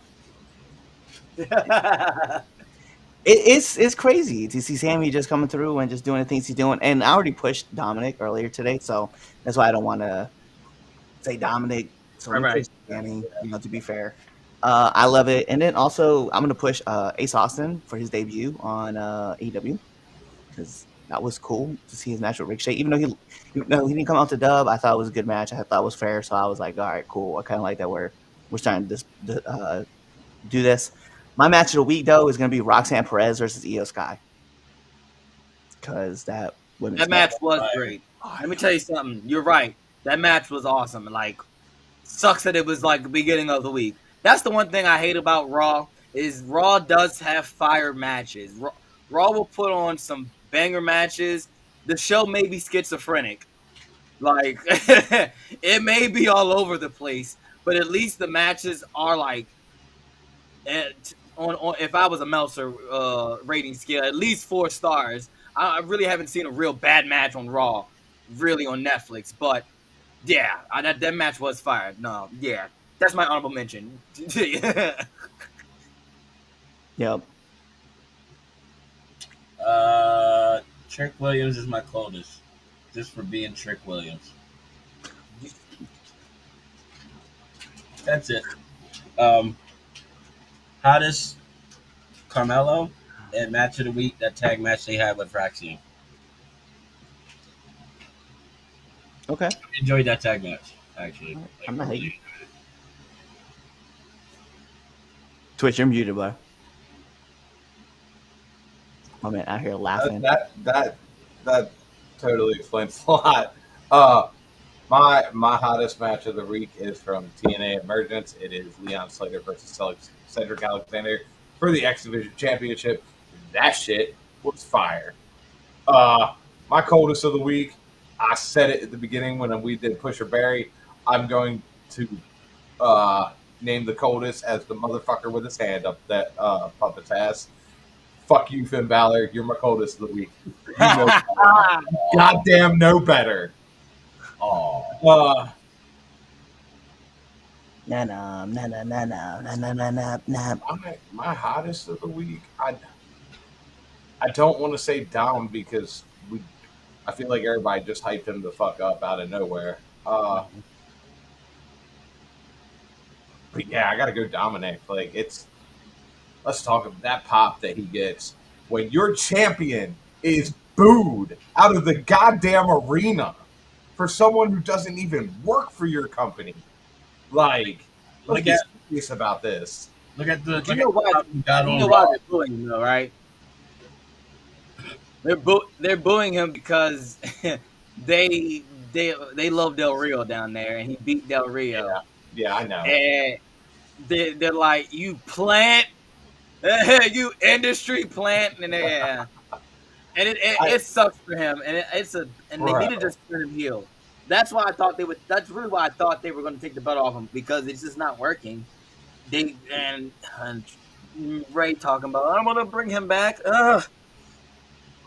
It's crazy to see Sammy just coming through and just doing the things he's doing. And I already pushed Dominic earlier today, so that's why I don't want to say Dominic. So right. Sammy, to be fair, I love it. And then also I'm gonna push Ace Austin for his debut on AEW, because that was cool to see his match with Ricochet. Even though he didn't come out to dub, I thought it was a good match. I thought it was fair, so I was like, all right, cool. I kind of like that we're starting to do this. My match of the week, though, is going to be Roxanne Perez versus Io Sky, because that match was great. Let me tell you something. You're right. That match was awesome. Like, sucks that it was like the beginning of the week. That's the one thing I hate about Raw, is Raw does have fire matches. Raw will put on some banger matches. The show may be schizophrenic. Like, it may be all over the place, but at least the matches are like, on if I was a Meltzer rating scale, at least 4 stars. I really haven't seen a real bad match on Raw, really, on Netflix. But yeah, that match was fire. No, yeah, that's my honorable mention. Yep. Trick Williams is my coldest, just for being Trick Williams. That's it. Hottest, Carmelo, and match of the week, that tag match they had with Fraxian. Okay. I enjoyed that tag match, actually. I'm not hating. Twitch, you're muted, bro. My man out here laughing. That totally explains a lot. My hottest match of the week is from TNA Emergence. It is Leon Slater versus Cedric Alexander for the X Division Championship. That shit was fire. My coldest of the week, I said it at the beginning when we did Pusher Barry. I'm going to name the coldest as the motherfucker with his hand up that puppet's ass. Fuck you, Finn Balor. You're my coldest of the week. You know better. Goddamn know better. Oh, My hottest of the week. I don't want to say down because I feel like everybody just hyped him the fuck up out of nowhere. But yeah, I gotta go Dominic. Like let's talk about that pop that he gets when your champion is booed out of the goddamn arena for someone who doesn't even work for your company. Like, let's get serious about this. look at the. You know why? You know why they're booing him, though, right? They're booing him because they love Del Rio down there, and he beat Del Rio. Yeah, I know. And they're like, you plant, you industry plant, and yeah, and it sucks for him, and they need to just turn him heel. That's why I thought they would. That's really why I thought they were going to take the butt off him, because it's just not working. And Ray talking about, I'm going to bring him back.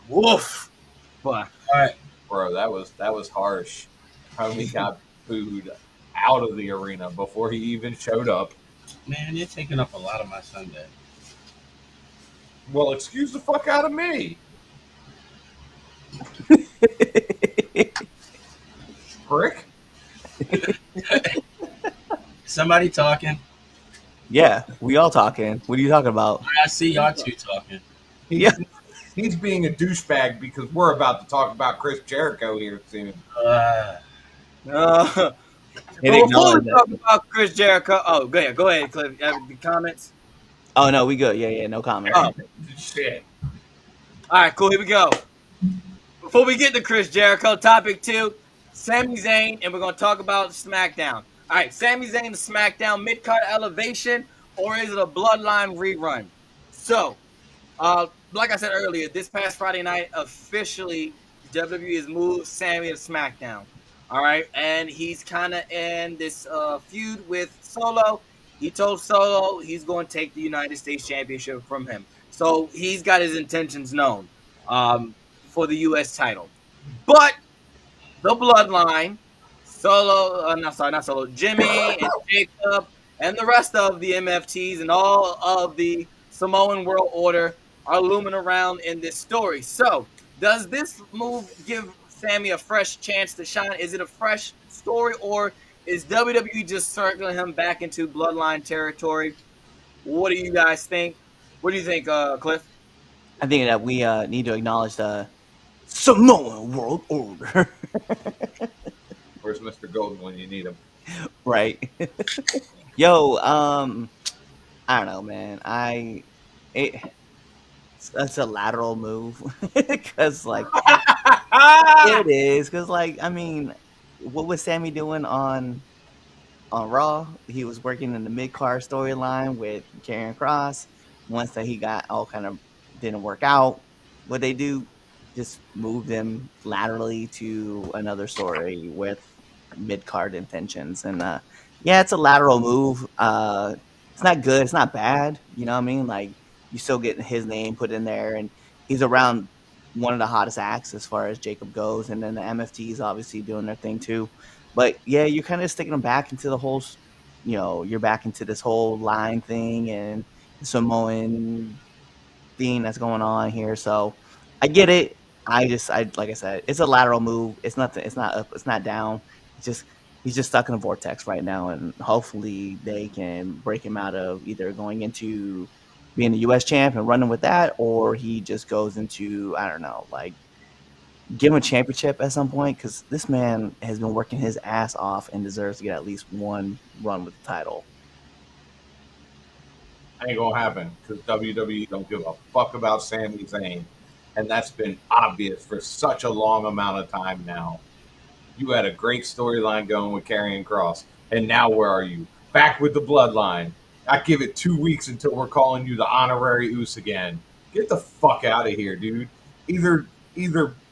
Woof. But All right, bro, that was harsh. Homie got booed out of the arena before he even showed up. man, you're taking up a lot of my Sunday. Well, excuse the fuck out of me, prick. Somebody talking. Yeah, we all talking. What are you talking about? I see y'all two talking. Yeah. He's being a douchebag because we're about to talk about Chris Jericho here soon. before we talk about Chris Jericho, go ahead, Cliff. The comments. Oh no, we good. Yeah, no comment. Oh. Shit. All right, cool. Here we go. Before we get to Chris Jericho, topic 2, Sami Zayn, and we're going to talk about SmackDown. All right, Sami Zayn to SmackDown, mid-card elevation, or is it a Bloodline rerun? So, like I said earlier, this past Friday night, officially, WWE has moved Sami to SmackDown. All right, and he's kind of in this feud with Solo. He told Solo he's going to take the United States Championship from him. So he's got his intentions known for the U.S. title. But the Bloodline, not Solo, Jimmy and Jacob and the rest of the MFTs and all of the Samoan World Order are looming around in this story. So does this move give Sami a fresh chance to shine? Is it a fresh story, or is WWE just circling him back into Bloodline territory? What do you guys think? What do you think, Cliff? I think that we need to acknowledge the Samoan World Order. Where's Mr. Golden when you need him? Right. Yo, I don't know, man. That's a lateral move because, like, it is because, like, I mean, what was Sami doing on Raw? He was working in the mid-card storyline with Karrion Kross. Once that he got all kind of didn't work out, what they do, just move them laterally to another story with mid-card intentions. And yeah, it's a lateral move. It's not good. It's not bad. You know what I mean? Like, you still get his name put in there, and he's around one of the hottest acts as far as Jacob goes. And then the MFTs obviously doing their thing too. But yeah, you're kind of sticking them back into the whole, you're back into this whole line thing and Samoan thing that's going on here. So I get it. I like I said, it's a lateral move. It's nothing. It's not up. It's not down. It's just he's just stuck in a vortex right now, and hopefully they can break him out of either going into being the U.S. champ and running with that, or he just goes into, I don't know, like, give him a championship at some point, because this man has been working his ass off and deserves to get at least one run with the title. Ain't gonna happen because WWE don't give a fuck about Sami Zayn, and that's been obvious for such a long amount of time now. You had a great storyline going with Karrion Kross, and now where are you? Back with the Bloodline. I give it 2 weeks until we're calling you the honorary Uce again. Get the fuck out of here, dude. Either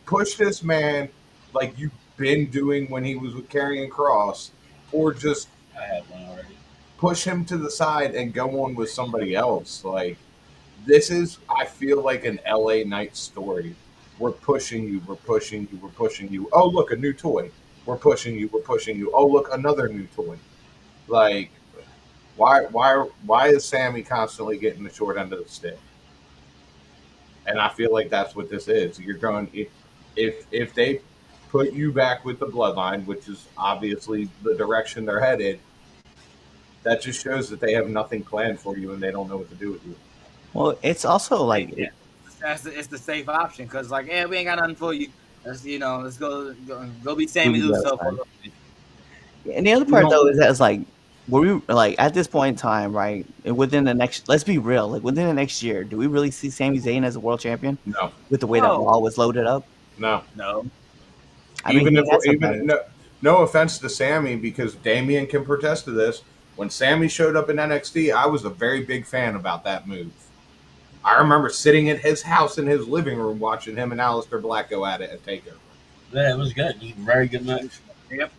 push this man like you've been doing when he was with Karrion Kross, or just I had one already. push him to the side and go on with somebody else. Like, This is, I feel like, an LA Knight story. We're pushing you, we're pushing you, we're pushing you. Oh, look, a new toy. We're pushing you, we're pushing you. Oh, look, another new toy. Like, why is Sammy constantly getting the short end of the stick? And I feel like that's what this is. You're going, if they put you back with the bloodline, which is obviously the direction they're headed, that just shows that they have nothing planned for you and they don't know what to do with you. Well, it's also like Yeah. It's the safe option because like, yeah, we ain't got nothing for you. Let's let's go be Sammy Who does Uso. that? And the other part though is that it's like, were we like at this point in time, right? And within the next, let's be real, like within the next year, do we really see Sami Zayn as a world champion? No, With the way that Raw was loaded up. no. I mean, Even he if has some even baggage. no offense to Sammy, because Damien can protest to this. When Sammy showed up in NXT, I was a very big fan about that move. I remember sitting at his house in his living room watching him and Aleister Black go at it at Takeover. Yeah, it was good. It was a very good match. Yep.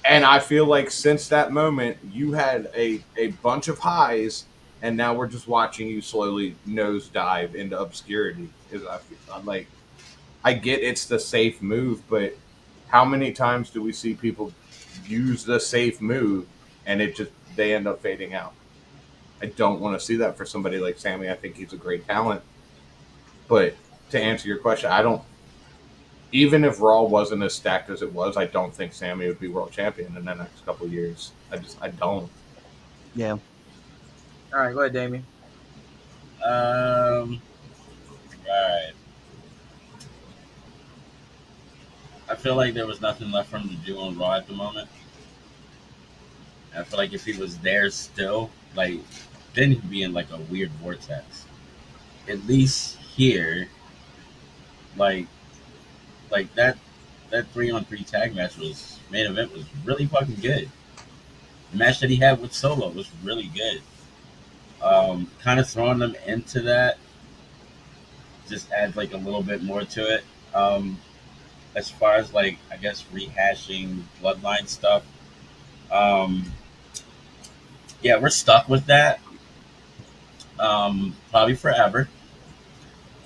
And I feel like since that moment, you had a bunch of highs, and now we're just watching you slowly nosedive into obscurity. I'm like, I get it's the safe move, but how many times do we see people use the safe move and they end up fading out? I don't want to see that for somebody like Sammy. I think he's a great talent. But to answer your question, I don't. Even if Raw wasn't as stacked as it was, I don't think Sammy would be world champion in the next couple of years. I don't. Yeah. All right, go ahead, Damien. Right. I feel like there was nothing left for him to do on Raw at the moment. I feel like if he was there still, like, then he'd be in like a weird vortex. At least here, like that 3-on-3 tag match was main event was really fucking good. The match that he had with Solo was really good. Kind of throwing them into that just adds like a little bit more to it. As far as like I guess rehashing Bloodline stuff, yeah, we're stuck with that. Probably forever.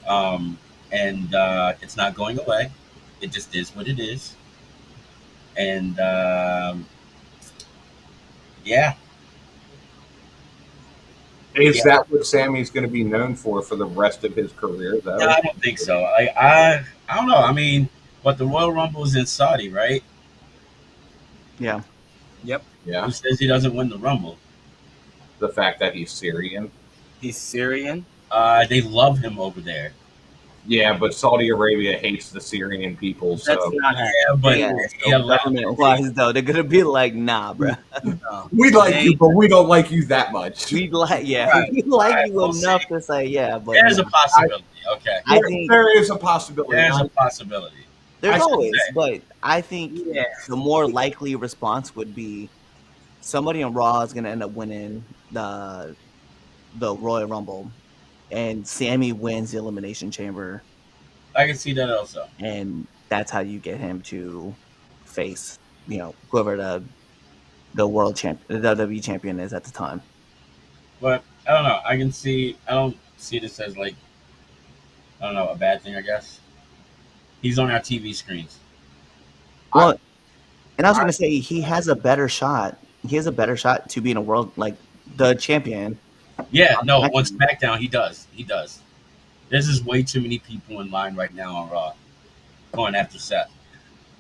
And it's not going away. It just is what it is. And yeah. Is that what Sammy's going to be known for the rest of his career, though? No, I don't think so. I don't know. I mean, but the Royal Rumble is in Saudi, right? Yeah. Yep. Yeah. Who says he doesn't win the Rumble? The fact that he's Syrian. He's Syrian. They love him over there. Yeah, but Saudi Arabia hates the Syrian people, so That's not Yeah, but government-wise, though, they're gonna be like, nah, bro. we like you, but we don't like you that much. We like, yeah, Right, we like right, you we'll enough see. to say, yeah, but there's a possibility. Okay, I think there is a possibility. there's a possibility. there's I should always, say. but I think the more likely response would be somebody on Raw is gonna end up winning the Royal Rumble, and Sammy wins the Elimination Chamber. I can see that also. And that's how you get him to face, whoever the world champion, the WWE champion is at the time. But I don't know. I don't see this as like, I don't know, a bad thing. I guess he's on our TV screens. Well, and I was going to say he has a better shot. He has a better shot to be in a world like the champion. Yeah, no, on SmackDown he does. He does. There's just way too many people in line right now on Raw going after Seth.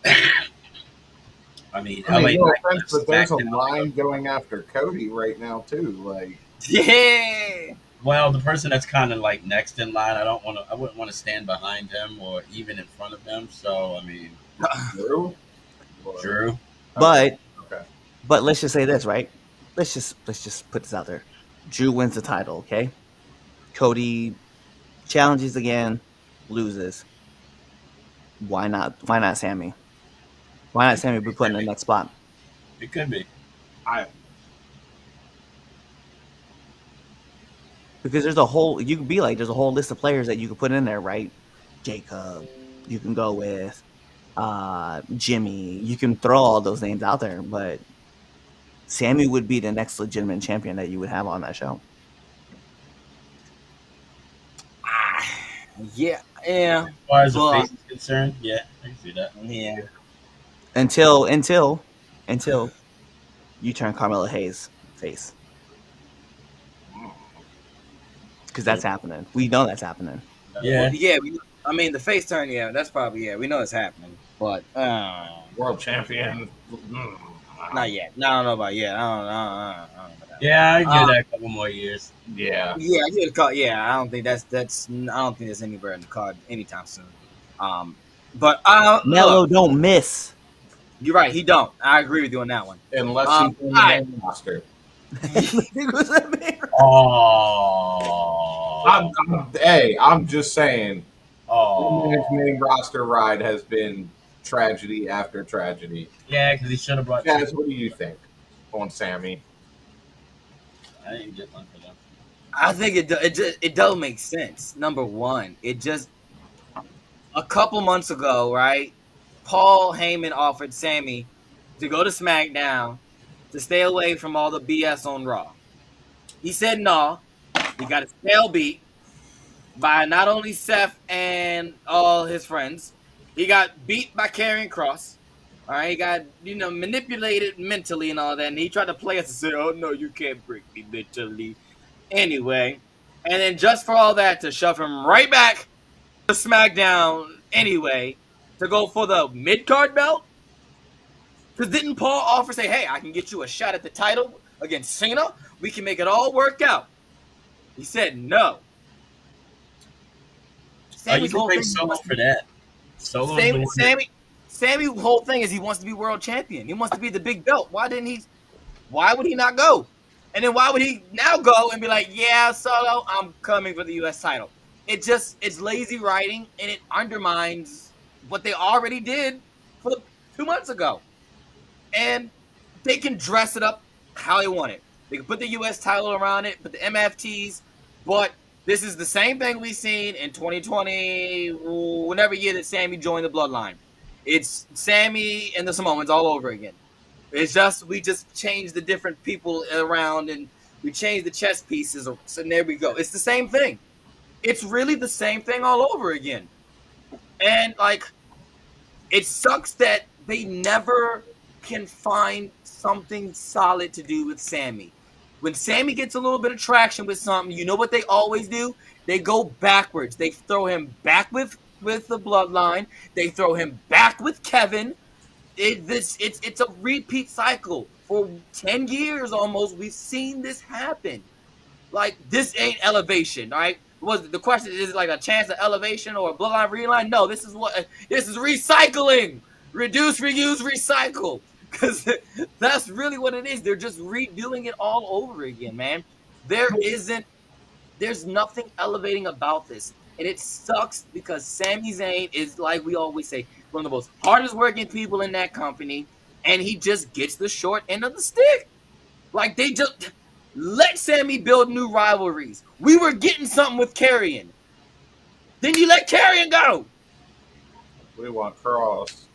I mean, no LA offense, but there's a line going after Cody right now too. Like, yeah. Well, the person that's kind of like next in line, I wouldn't want to stand behind him or even in front of him. So I mean, Drew. But Okay. But let's just say this, right? Let's just put this out there. Drew wins the title, okay? Cody challenges again, loses. Why not Sammy? Why not Sammy be put in the next spot? It could be. Because there's a whole list of players that you could put in there, right? Jacob, you can go with Jimmy, you can throw all those names out there, but Sammy would be the next legitimate champion that you would have on that show. Yeah, As far as the but face is concerned, yeah, I can see that. yeah, Until you turn Carmelo Hayes face, because True. that's happening. We know that's happening. well, Yeah. yeah. I mean, the face turn. Yeah, that's probably we know it's happening, but World champion. not yet. No, I don't know about yet. I don't know about that. Yeah, I give that a couple more years. Yeah. Yeah, I get a call. Yeah, I don't think that's. I don't think there's anywhere in the card anytime soon. But Melo look, don't miss. you're right. He don't. I agree with you on that one. Unless All he's on the right. main roster. Oh. I'm just saying. His Oh. main roster ride has been tragedy after tragedy. Yeah, because he should have brought. Chaz, what do you think on Sami? I didn't get one for them. I think it does make sense. Number one, it just a couple months ago, right? Paul Heyman offered Sami to go to SmackDown to stay away from all the BS on Raw. He said no. He got his tail beat by not only Seth and all his friends. He got beat by Karrion Kross. All right, he got manipulated mentally and all that, and he tried to play us and say, "Oh no, you can't break me mentally." Anyway, and then just for all that to shove him right back to SmackDown anyway to go for the mid card belt. Because didn't Paul offer say, "Hey, I can get you a shot at the title against Cena. We can make it all work out." He said no. You can bring Solo for that. Solo. Sammy's whole thing is he wants to be world champion. He wants to be the big belt. Why would he not go? And then why would he now go and be like, "Yeah, Solo, I'm coming for the U.S. title"? It's lazy writing, and it undermines what they already did for 2 months ago. And they can dress it up how they want it. They can put the U.S. title around it, put the MFTs, but this is the same thing we've seen in 2020, whenever year that Sami joined the Bloodline. It's Sami and the Samoans all over again. It's just we just changed the different people around and we changed the chess pieces, and there we go. It's the same thing. It's really the same thing all over again. And it sucks that they never can find something solid to do with Sami. When Sami gets a little bit of traction with something, you know what they always do? They go backwards. They throw him back with the Bloodline. They throw him back with Kevin. It's a repeat cycle. For 10 years almost, we've seen this happen. This ain't elevation, all right? The question is it like a chance of elevation or a Bloodline reline? No, this is recycling. Reduce, reuse, recycle. Because that's really what it is. They're just redoing it all over again, man. There's nothing elevating about this. And it sucks because Sami Zayn is, like we always say, one of the most hardest working people in that company. And he just gets the short end of the stick. They just let Sami build new rivalries. We were getting something with Karrion. Then you let Karrion go. We want Cross.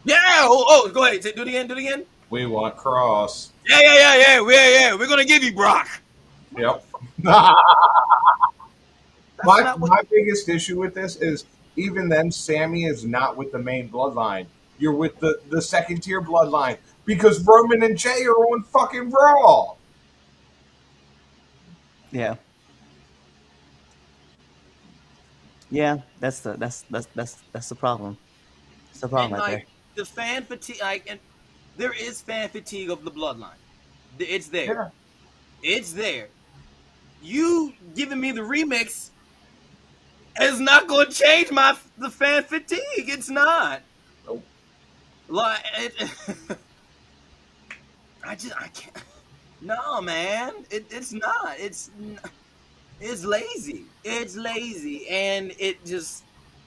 Yeah. Oh, go ahead. Do it again. We want Cross. Yeah. We're gonna give you Brock. Yep. My biggest issue with this is even then Sami is not with the main bloodline. You're with the second tier bloodline because Roman and Jay are on fucking Raw. Yeah. Yeah, that's the problem. It's the problem right there. The fan fatigue, and there is fan fatigue of the Bloodline. It's there. Yeah. It's there. You giving me the remix is not going to change the fan fatigue. It's not. Nope. I can't. No, man. It's not. It's lazy. It's lazy, and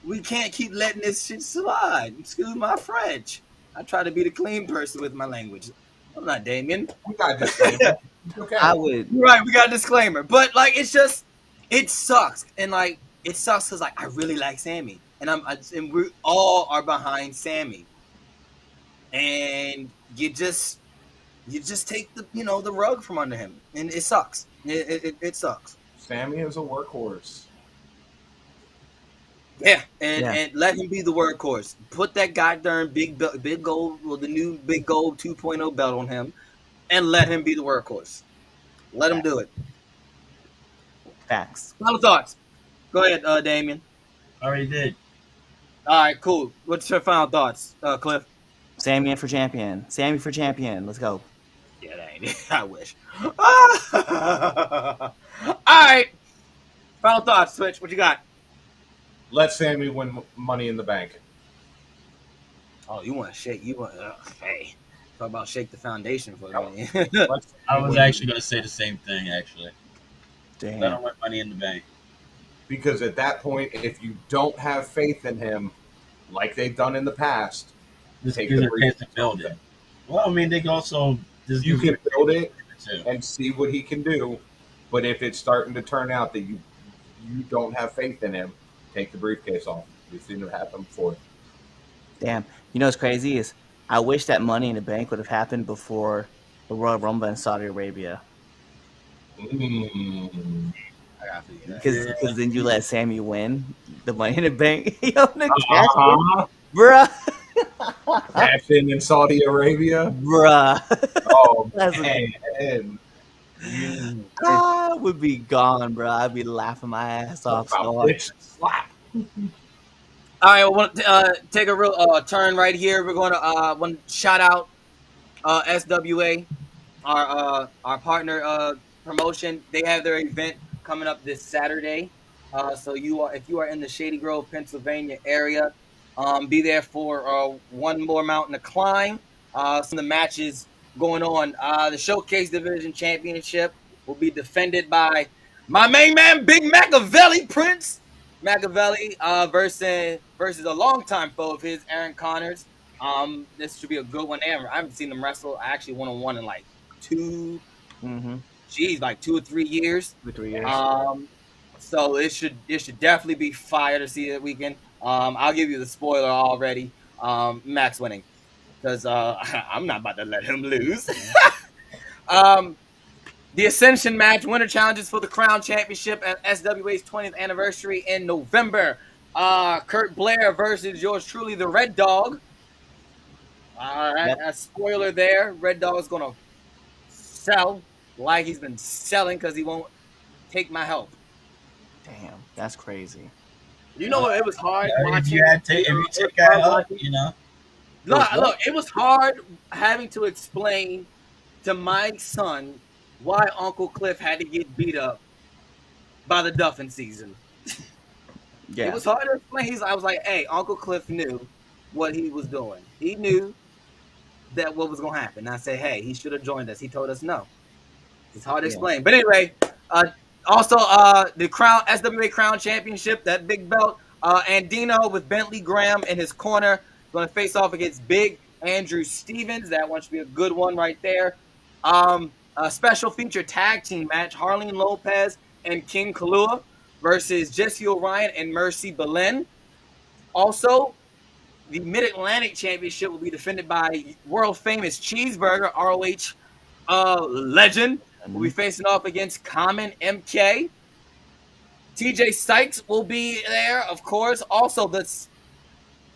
we can't keep letting this shit slide. Excuse my French. I try to be the clean person with my language. I'm not Damien. We got a disclaimer. Okay. I would. Right, we got a disclaimer. But it sucks. And it sucks because I really like Sami. And we all are behind Sami. And you just take the rug from under him. And it sucks. It sucks. Sami is a workhorse. Yeah, and let him be the workhorse. Put that goddamn big gold, well, the new big gold 2.0 belt on him, and let him be the workhorse. Let him do it. Facts. Final thoughts. Go ahead, Damien. Already did. All right, cool. What's your final thoughts, Cliff? Sammy for champion. Sammy for champion. Let's go. Yeah, that ain't. I wish. All right. Final thoughts, Switch. What you got? Let Sammy win Money in the Bank. Oh, you want to shake? You want? Hey, talk about shake the foundation for me. I was actually going to say the same thing. Actually, Damn. let him win Money in the Bank. Because at that point, if you don't have faith in him, like they've done in the past, Just take gives the a chance to build it. Well, I mean, they can also just You can build it too. and see what he can do. But if it's starting to turn out that you don't have faith in him, take the briefcase off. We've seen it happen before. Damn. You know what's crazy is I wish that Money in the Bank would have happened before the Royal Rumble in Saudi Arabia. Because then you let Sammy win the Money in the Bank. Yo, the bruh. Cash in Saudi Arabia? Bruh. Oh, That's man. I would be gone, bro. I'd be laughing my ass off. Slap. All right, I want to take a real turn right here. We're going to want to shout out SWA, our partner promotion. They have their event coming up this Saturday. So if you are in the Shady Grove, Pennsylvania area, be there for one more mountain to climb. Some of the matches going on. The Showcase Division Championship will be defended by my main man, Big Machiavelli Prince Machiavelli, versus a longtime foe of his, Aaron Connors. This should be a good one. I haven't seen them wrestle. I actually one-on-one in like two or 3 years. 3 years. So it should definitely be fire to see that weekend. I'll give you the spoiler already. Max winning, because I'm not about to let him lose. The Ascension match, winner challenges for the Crown Championship at SWA's 20th anniversary in November. Kurt Blair versus yours truly, the Red Dog. All right, a spoiler there. Red Dog is going to sell like he's been selling because he won't take my help. Damn, that's crazy. You know what? It was hard watching. If you take that help, you know. Look, it was hard having to explain to my son why Uncle Cliff had to get beat up by the Duffin season. Yeah. It was hard to explain. I was like, hey, Uncle Cliff knew what he was doing. He knew that what was going to happen. And I said, hey, he should have joined us. He told us no. It's hard to explain. But anyway, also the SWA Crown Championship, that big belt, Andino with Bentley Graham in his corner, going to face off against Big Andrew Stevens. That one should be a good one right there. A special feature tag team match, Harleen Lopez and King Kalua versus Jesse O'Ryan and Mercy Belen. Also, the Mid-Atlantic Championship will be defended by world-famous Cheeseburger, ROH legend. Will be facing off against Common MK. TJ Sykes will be there, of course. Also,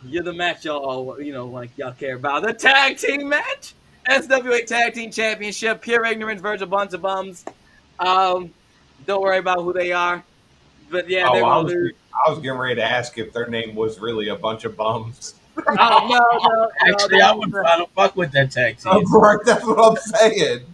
you're the match y'all, y'all care about. The tag team match. SWA Tag Team Championship, Pure Ignorance versus a bunch of bums. Don't worry about who they are. But yeah, they're going to lose. I was getting ready to ask if their name was really a bunch of bums. No. Actually, I would try to fuck with that tag team. That's what I'm saying.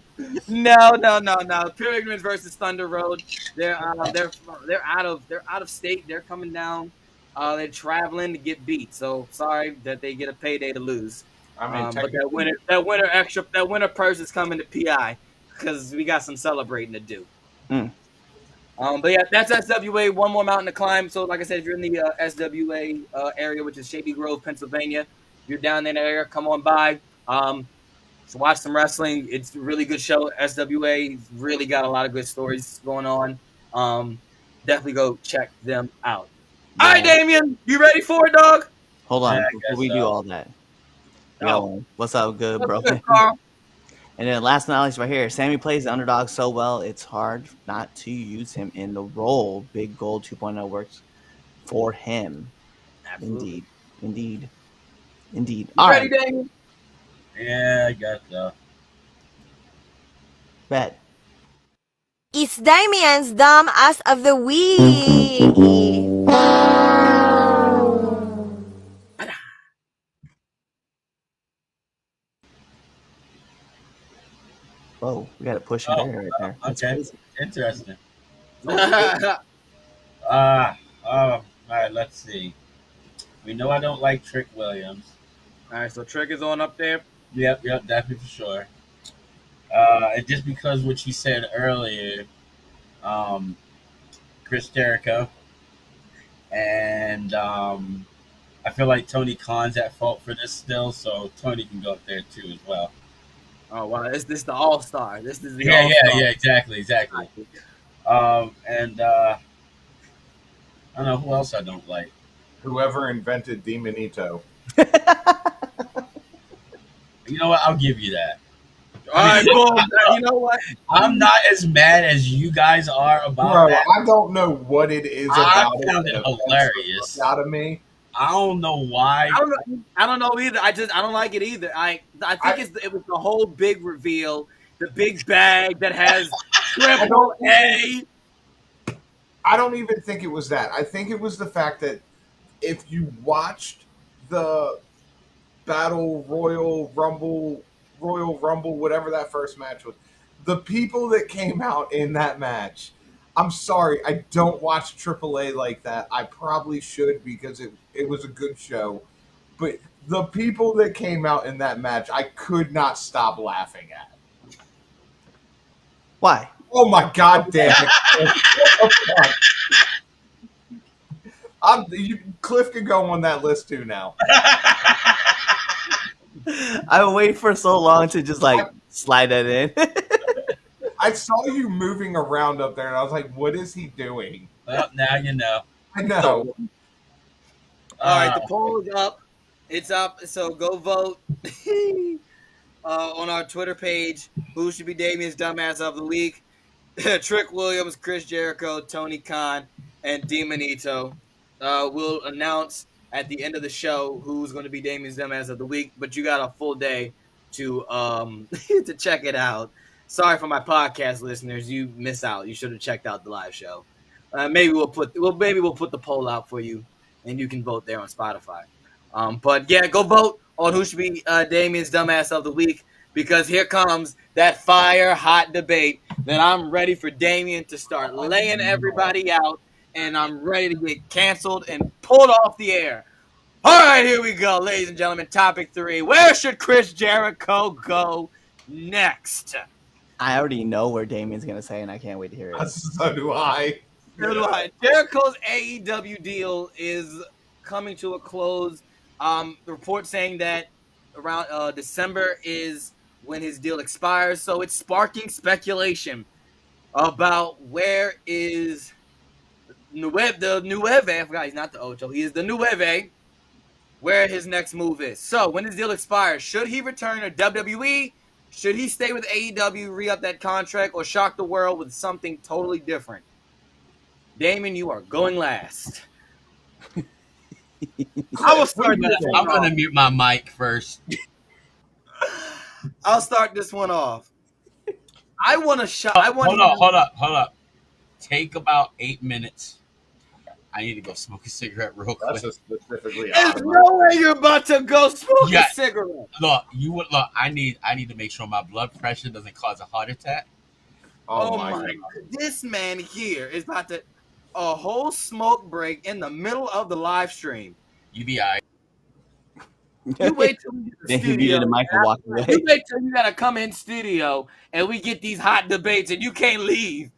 No. Pure Ignorance versus Thunder Road. They're out of state. They're coming down. They're traveling to get beat. So sorry that they get a payday to lose. I mean, but that winner purse is coming to PI because we got some celebrating to do. But yeah, that's SWA. One more mountain to climb. So like I said, if you're in the SWA area, which is Shady Grove, Pennsylvania, if you're down in that area, come on by. So watch some wrestling. It's a really good show. SWA really got a lot of good stories going on. Definitely go check them out. Yeah. All right, Damien, you ready for it, dog? Hold on, before we do all that. Yo, what's up, good bro? Good, Carl? And then last but not least, right here, Sammy plays the underdog so well, it's hard not to use him in the role Big Gold 2.0 works for him. Absolutely. Indeed. You All ready, right, Damien? Yeah, I got the. bet. It's Damien's Dumb Ass of the Week. Whoa, we got a push and barrier right there. That's Okay, crazy. interesting. All All right, let's see. We know I don't like Trick Williams. right, so Trick is on up there. Yep, definitely for sure. And just because what you said earlier, um, Chris Jericho, and I feel like Tony Khan's at fault for this still, so Tony can go up there too as well. Oh wow, this the All Star. This is the Yeah, All Star. exactly. And I don't know who else I don't like. Whoever invented Demonito. You know what? I'll give you that. All right, cool. You know what? I'm not as mad as you guys are about Bro, that. I don't know what it is I about found it that hilarious. Out of me. I don't know why. I don't know either. I don't like it either. I think it was the whole big reveal, the big bag that has triple A. I don't even think it was that. I think it was the fact that if you watched the Royal Rumble, whatever that first match was, the people that came out in that match, I'm sorry, I don't watch AAA like that. I probably should because it was a good show. But the people that came out in that match, I could not stop laughing at. Why? Oh my god damn it. Cliff could go on that list too now. I've been waiting for so long to just like slide that in. I saw you moving around up there, and I was like, what is he doing? Well, now you know. I know. All right, the poll is up. It's up, so go vote on our Twitter page. Who should be Damien's Dumbass of the Week? Trick Williams, Chris Jericho, Tony Khan, and Demonito. We'll announce at the end of the show who's going to be Damien's Dumbass of the Week, but you got a full day to to check it out. Sorry for my podcast listeners, you miss out. You should have checked out the live show. Maybe we'll put the poll out for you, and you can vote there on Spotify. But yeah, go vote on who should be Damien's Dumbass of the Week, because here comes that fire hot debate that I'm ready for Damien to start laying everybody out, and I'm ready to get canceled and pulled off the air. All right, here we go, ladies and gentlemen. Topic 3: where should Chris Jericho go next? I already know where Damien's gonna say, and I can't wait to hear it. So do I. Jericho's AEW deal is coming to a close. The report saying that around December is when his deal expires, so it's sparking speculation about where is the Nueve. I forgot he's not the Ocho. He is the Nueve. Where his next move is. So when his deal expires, should he return to WWE? Should he stay with AEW, re-up that contract, or shock the world with something totally different? Damien, you are going last. I will start this one I'm going to mute my mic first. I'll start this one off. I want to shock. Hold up. Take about 8 minutes. I need to go smoke a cigarette real quick. That's just specifically. There's no way you're about to go smoke a cigarette. Look, I need to make sure my blood pressure doesn't cause a heart attack. Oh my God. This man here is about to a whole smoke break in the middle of the live stream. You be alright. You wait till we get the studio. He muted the mic and walked away. You wait till you gotta come in studio and we get these hot debates and you can't leave.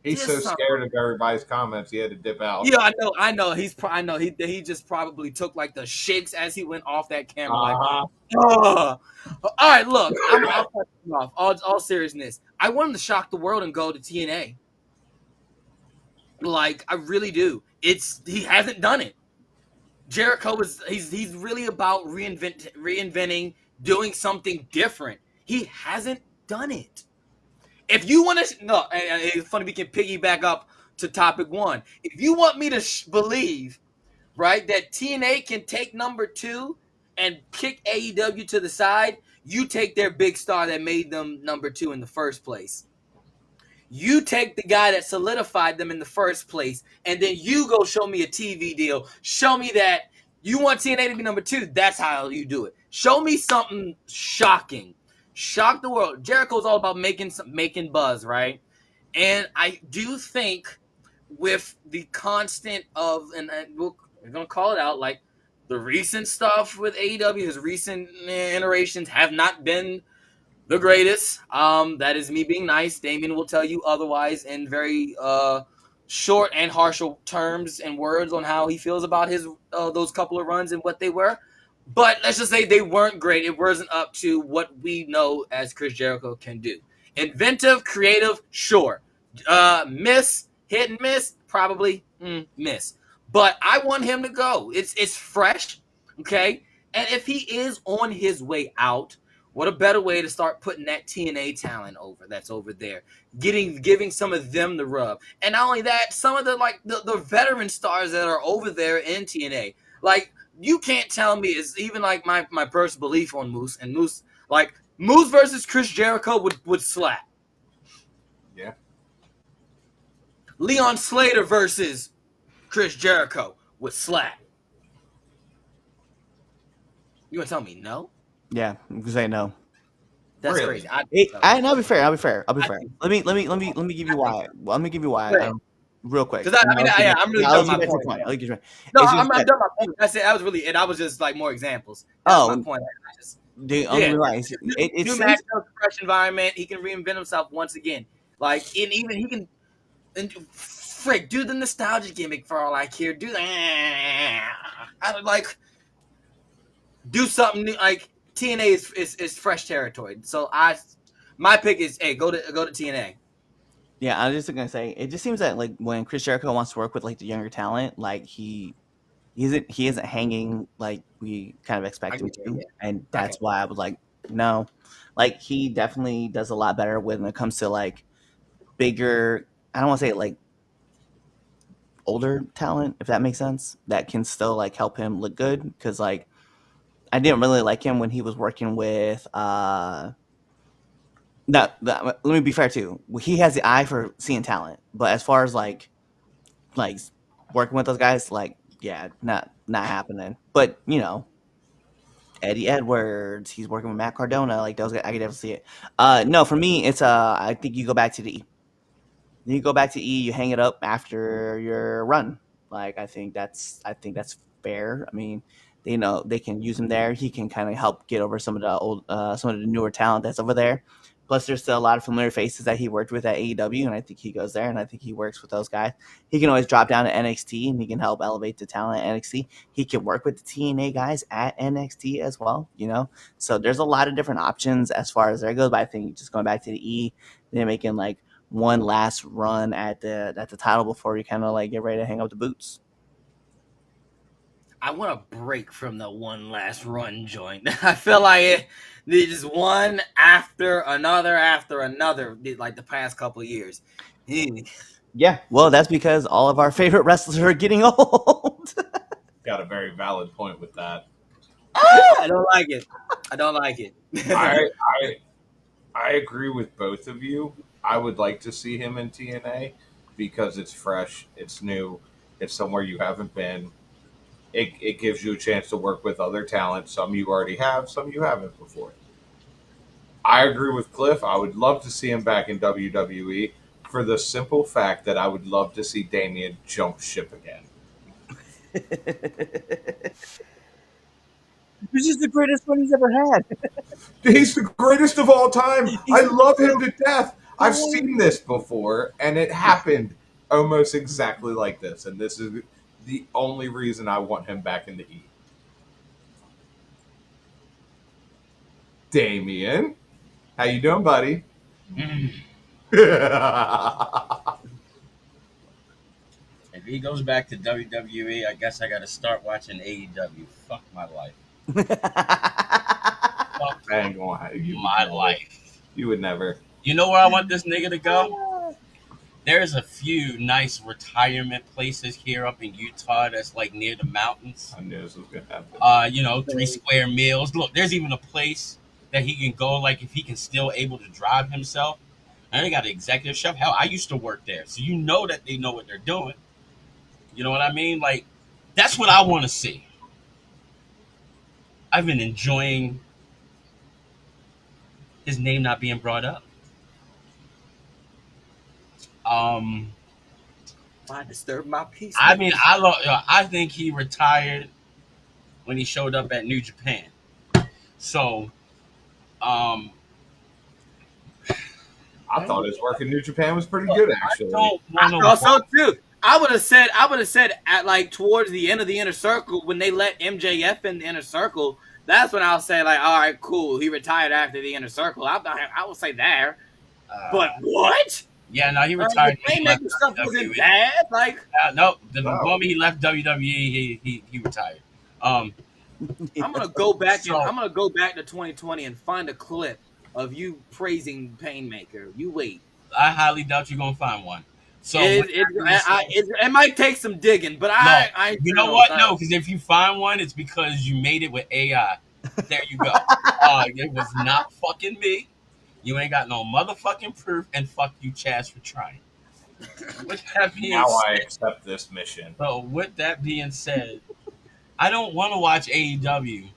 He's so scared of everybody's comments, he had to dip out. Yeah, I know. He just probably took like the shakes as he went off that camera. All right, look, I'll cut him off. All seriousness, I want him to shock the world and go to TNA. Like, I really do. He hasn't done it. Jericho he's really about reinventing, doing something different. He hasn't done it. If you want to, it's funny we can piggyback up to topic 1. If you want me to believe right? That TNA can take number 2 and kick AEW to the side. You take their big star that made them number 2 in the first place. You take the guy that solidified them in the first place, and then you go show me a TV deal. Show me that you want TNA to be number 2. That's how you do it. Show me something shocking. Shock the world. Jericho's all about making buzz, right? And I do think with the constant of, and we're going to call it out, like the recent stuff with AEW, his recent iterations have not been the greatest. That is me being nice. Damien will tell you otherwise in very short and harsh terms and words on how he feels about his those couple of runs and what they were. But let's just say they weren't great. It wasn't up to what we know as Chris Jericho can do. Inventive, creative, sure. Miss, hit and miss, probably miss. But I want him to go. It's fresh, okay? And if he is on his way out, what a better way to start putting that TNA talent over that's over there, giving some of them the rub, and not only that, some of the veteran stars that are over there in TNA. Like you can't tell me it's even like my personal belief on Moose and Moose versus Chris Jericho would slap. Yeah. Leon Slater versus Chris Jericho would slap. You want to tell me no? Yeah, I'm gonna say no. That's Really? crazy. I'll be fair. I'll be fair. Let me give you why. Let me give you why. Real quick. Because I'm really done my point. No, I'm done my point. That's it. That was really it. I was just like more examples. That's my point. New match, fresh environment. He can reinvent himself once again. Like, and even he can, and frick, do the nostalgia gimmick for all I care. Do do something new. Like TNA is fresh territory. So my pick is go to TNA. Yeah, I was just gonna say it just seems that like when Chris Jericho wants to work with like the younger talent, like he isn't hanging like we kind of expect him to, and that's why I was like, no, like he definitely does a lot better when it comes to like bigger. I don't want to say like older talent, if that makes sense. That can still like help him look good because like I didn't really like him when he was working with. No, let me be fair too. He has the eye for seeing talent, but as far as like working with those guys, like yeah, not happening. But you know, Eddie Edwards, he's working with Matt Cardona, like those guys. I could definitely see it. No, for me, it's I think you go back to the E. You go back to E, you hang it up after your run. Like I think that's fair. I mean, they can use him there. He can kind of help get over some of the newer talent that's over there. Plus, there's still a lot of familiar faces that he worked with at AEW, and I think he goes there, and I think he works with those guys. He can always drop down to NXT, and he can help elevate the talent at NXT. He can work with the TNA guys at NXT as well, So there's a lot of different options as far as that goes, but I think just going back to the E, they're making like one last run at the title before you kind of like get ready to hang up the boots. I want a break from the one last run joint. I feel like it's just one after another, like the past couple of years. Yeah, well, that's because all of our favorite wrestlers are getting old. Got a very valid point with that. I don't like it. I agree with both of you. I would like to see him in TNA because it's fresh, it's new, it's somewhere you haven't been. It gives you a chance to work with other talent. Some you already have, some you haven't before. I agree with Cliff. I would love to see him back in WWE for the simple fact that I would love to see Damien jump ship again. This is the greatest one he's ever had. He's the greatest of all time. I love him to death. I've seen this before, and it happened almost exactly like this. And this is the only reason I want him back in the E. Damien, how you doing, buddy? If he goes back to WWE, I guess I got to start watching AEW. Fuck my life. I ain't gonna have you. My life. You would never. You know where I want this nigga to go? there's a few nice retirement places here up in Utah that's like near the mountains. I knew this was gonna happen. 3 square meals. Look, there's even a place that he can go, like if he can still able to drive himself. And they got an executive chef. Hell, I used to work there, so you know that they know what they're doing. You know what I mean? Like, that's what I want to see. I've been enjoying his name not being brought up. Why disturb my peace? I mean, I think he retired when he showed up at New Japan. So, I thought his work in New Japan was pretty good, actually. I thought so too. I would have said at like towards the end of the Inner Circle when they let MJF in the Inner Circle. That's when I'll say like, all right, cool. He retired after the Inner Circle. I would say there, but what? Yeah, no, he retired. Playmaker stuff wasn't bad. Like, no, the moment he left WWE, he retired. I'm gonna go back. I'm gonna go back to 2020 and find a clip of you praising Painmaker. You wait. I highly doubt you're gonna find one. So it might take some digging, but I you know what? No, because if you find one, it's because you made it with AI. There you go. It was not fucking me. You ain't got no motherfucking proof, and fuck you, Chaz, for trying. With that being now said, I accept this mission. So with that being said, I don't want to watch AEW.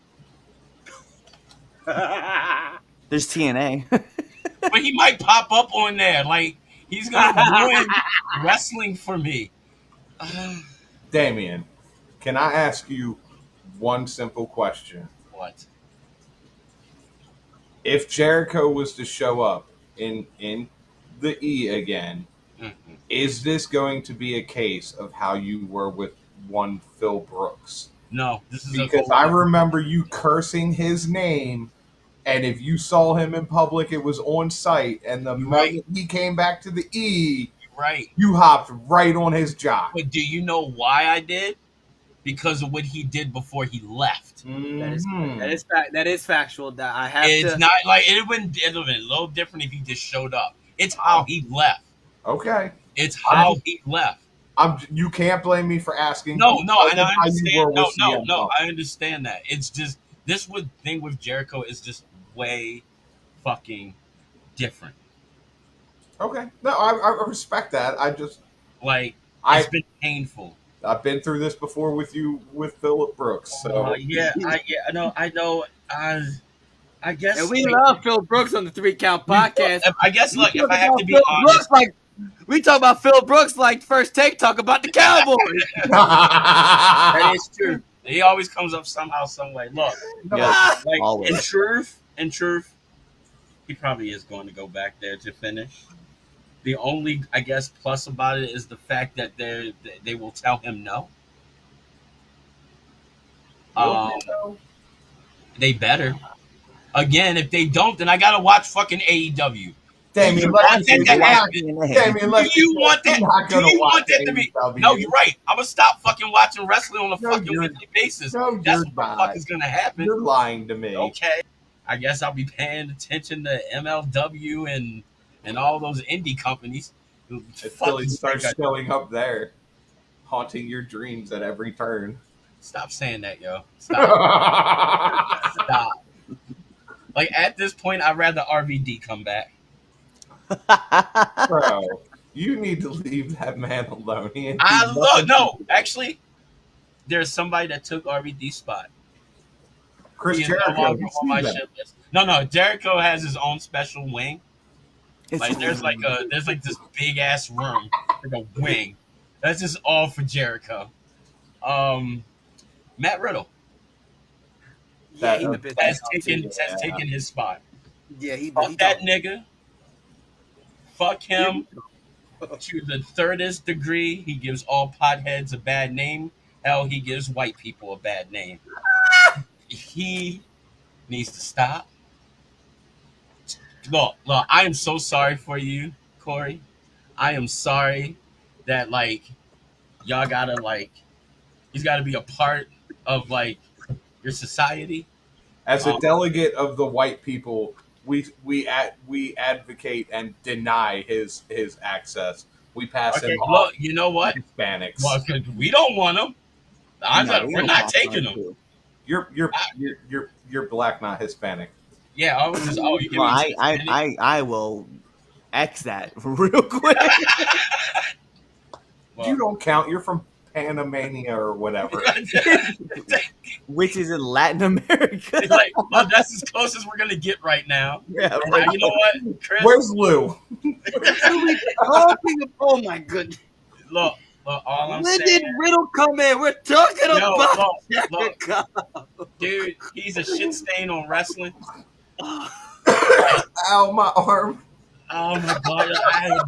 There's TNA. But he might pop up on there. Like, he's going to ruin wrestling for me. Damien, can I ask you one simple question? What? If Jericho was to show up in the E again, is this going to be a case of how you were with one Phil Brooks? No, this is because I remember you cursing his name, and if you saw him in public, it was on site. And the moment he came back to the E, you hopped right on his job. But do you know why I did? Because of what he did before he left. That is factual. That I have. It's not like it would have been a little different if he just showed up. It's how he left. Okay. It's how he left. You can't blame me for asking. No, and I understand. No, I understand that. It's just this thing with Jericho is just way fucking different. Okay. No, I respect that. I just it's been painful. I've been through this before with you with Phillip Brooks. So I know. I guess. And we love Phil Brooks on the 3 Count podcast. I guess if I have to be honest, we talk about Phil Brooks like First Take talk about the Cowboys. That is true. He always comes up somehow, some way. Look, in truth, he probably is going to go back there to finish. The only, I guess, plus about it is the fact that they will tell him no. They better. Again, if they don't, then I gotta watch fucking AEW. Damien, do you want that to be? No, you're right. I'm gonna stop fucking watching wrestling on a fucking weekly basis. That's what the fuck is gonna happen. You're lying to me. Okay. I guess I'll be paying attention to MLW and all those indie companies. Until he starts showing up there, haunting your dreams at every turn. Stop saying that, yo. Stop. Stop. Like, at this point, I'd rather RVD come back. Bro, you need to leave that man alone. Actually, there's somebody that took RVD's spot. Chris Jericho. On my shit list. No, Jericho has his own special wing. There's this big ass room, like a wing. That's just all for Jericho. Matt Riddle. Has taken his spot. Yeah, Fuck that nigga. Fuck him to the thirdest degree. He gives all potheads a bad name. Hell, he gives white people a bad name. He needs to stop. Look, I am so sorry for you, Corey. I am sorry that y'all gotta he's gotta be a part of your society. As a delegate of the white people, we advocate and deny his access we pass Okay, him off look, you know to what? Hispanics. Well, 'cause we don't want them. No, We're not taking them. You're black, not Hispanic. Yeah, I was just. Oh, you give Well, me. I will X that real quick. Well, You don't count. You're from Panamania or whatever. Which is in Latin America. like, well, that's as close as we're gonna get right now. Yeah, And right. you know what, Chris? Where's Lou? Oh my goodness. Look, all I'm When saying. did Riddle come in? We're talking about look, Jericho. dude, he's a shit stain on wrestling. Ow, my arm. Oh my god!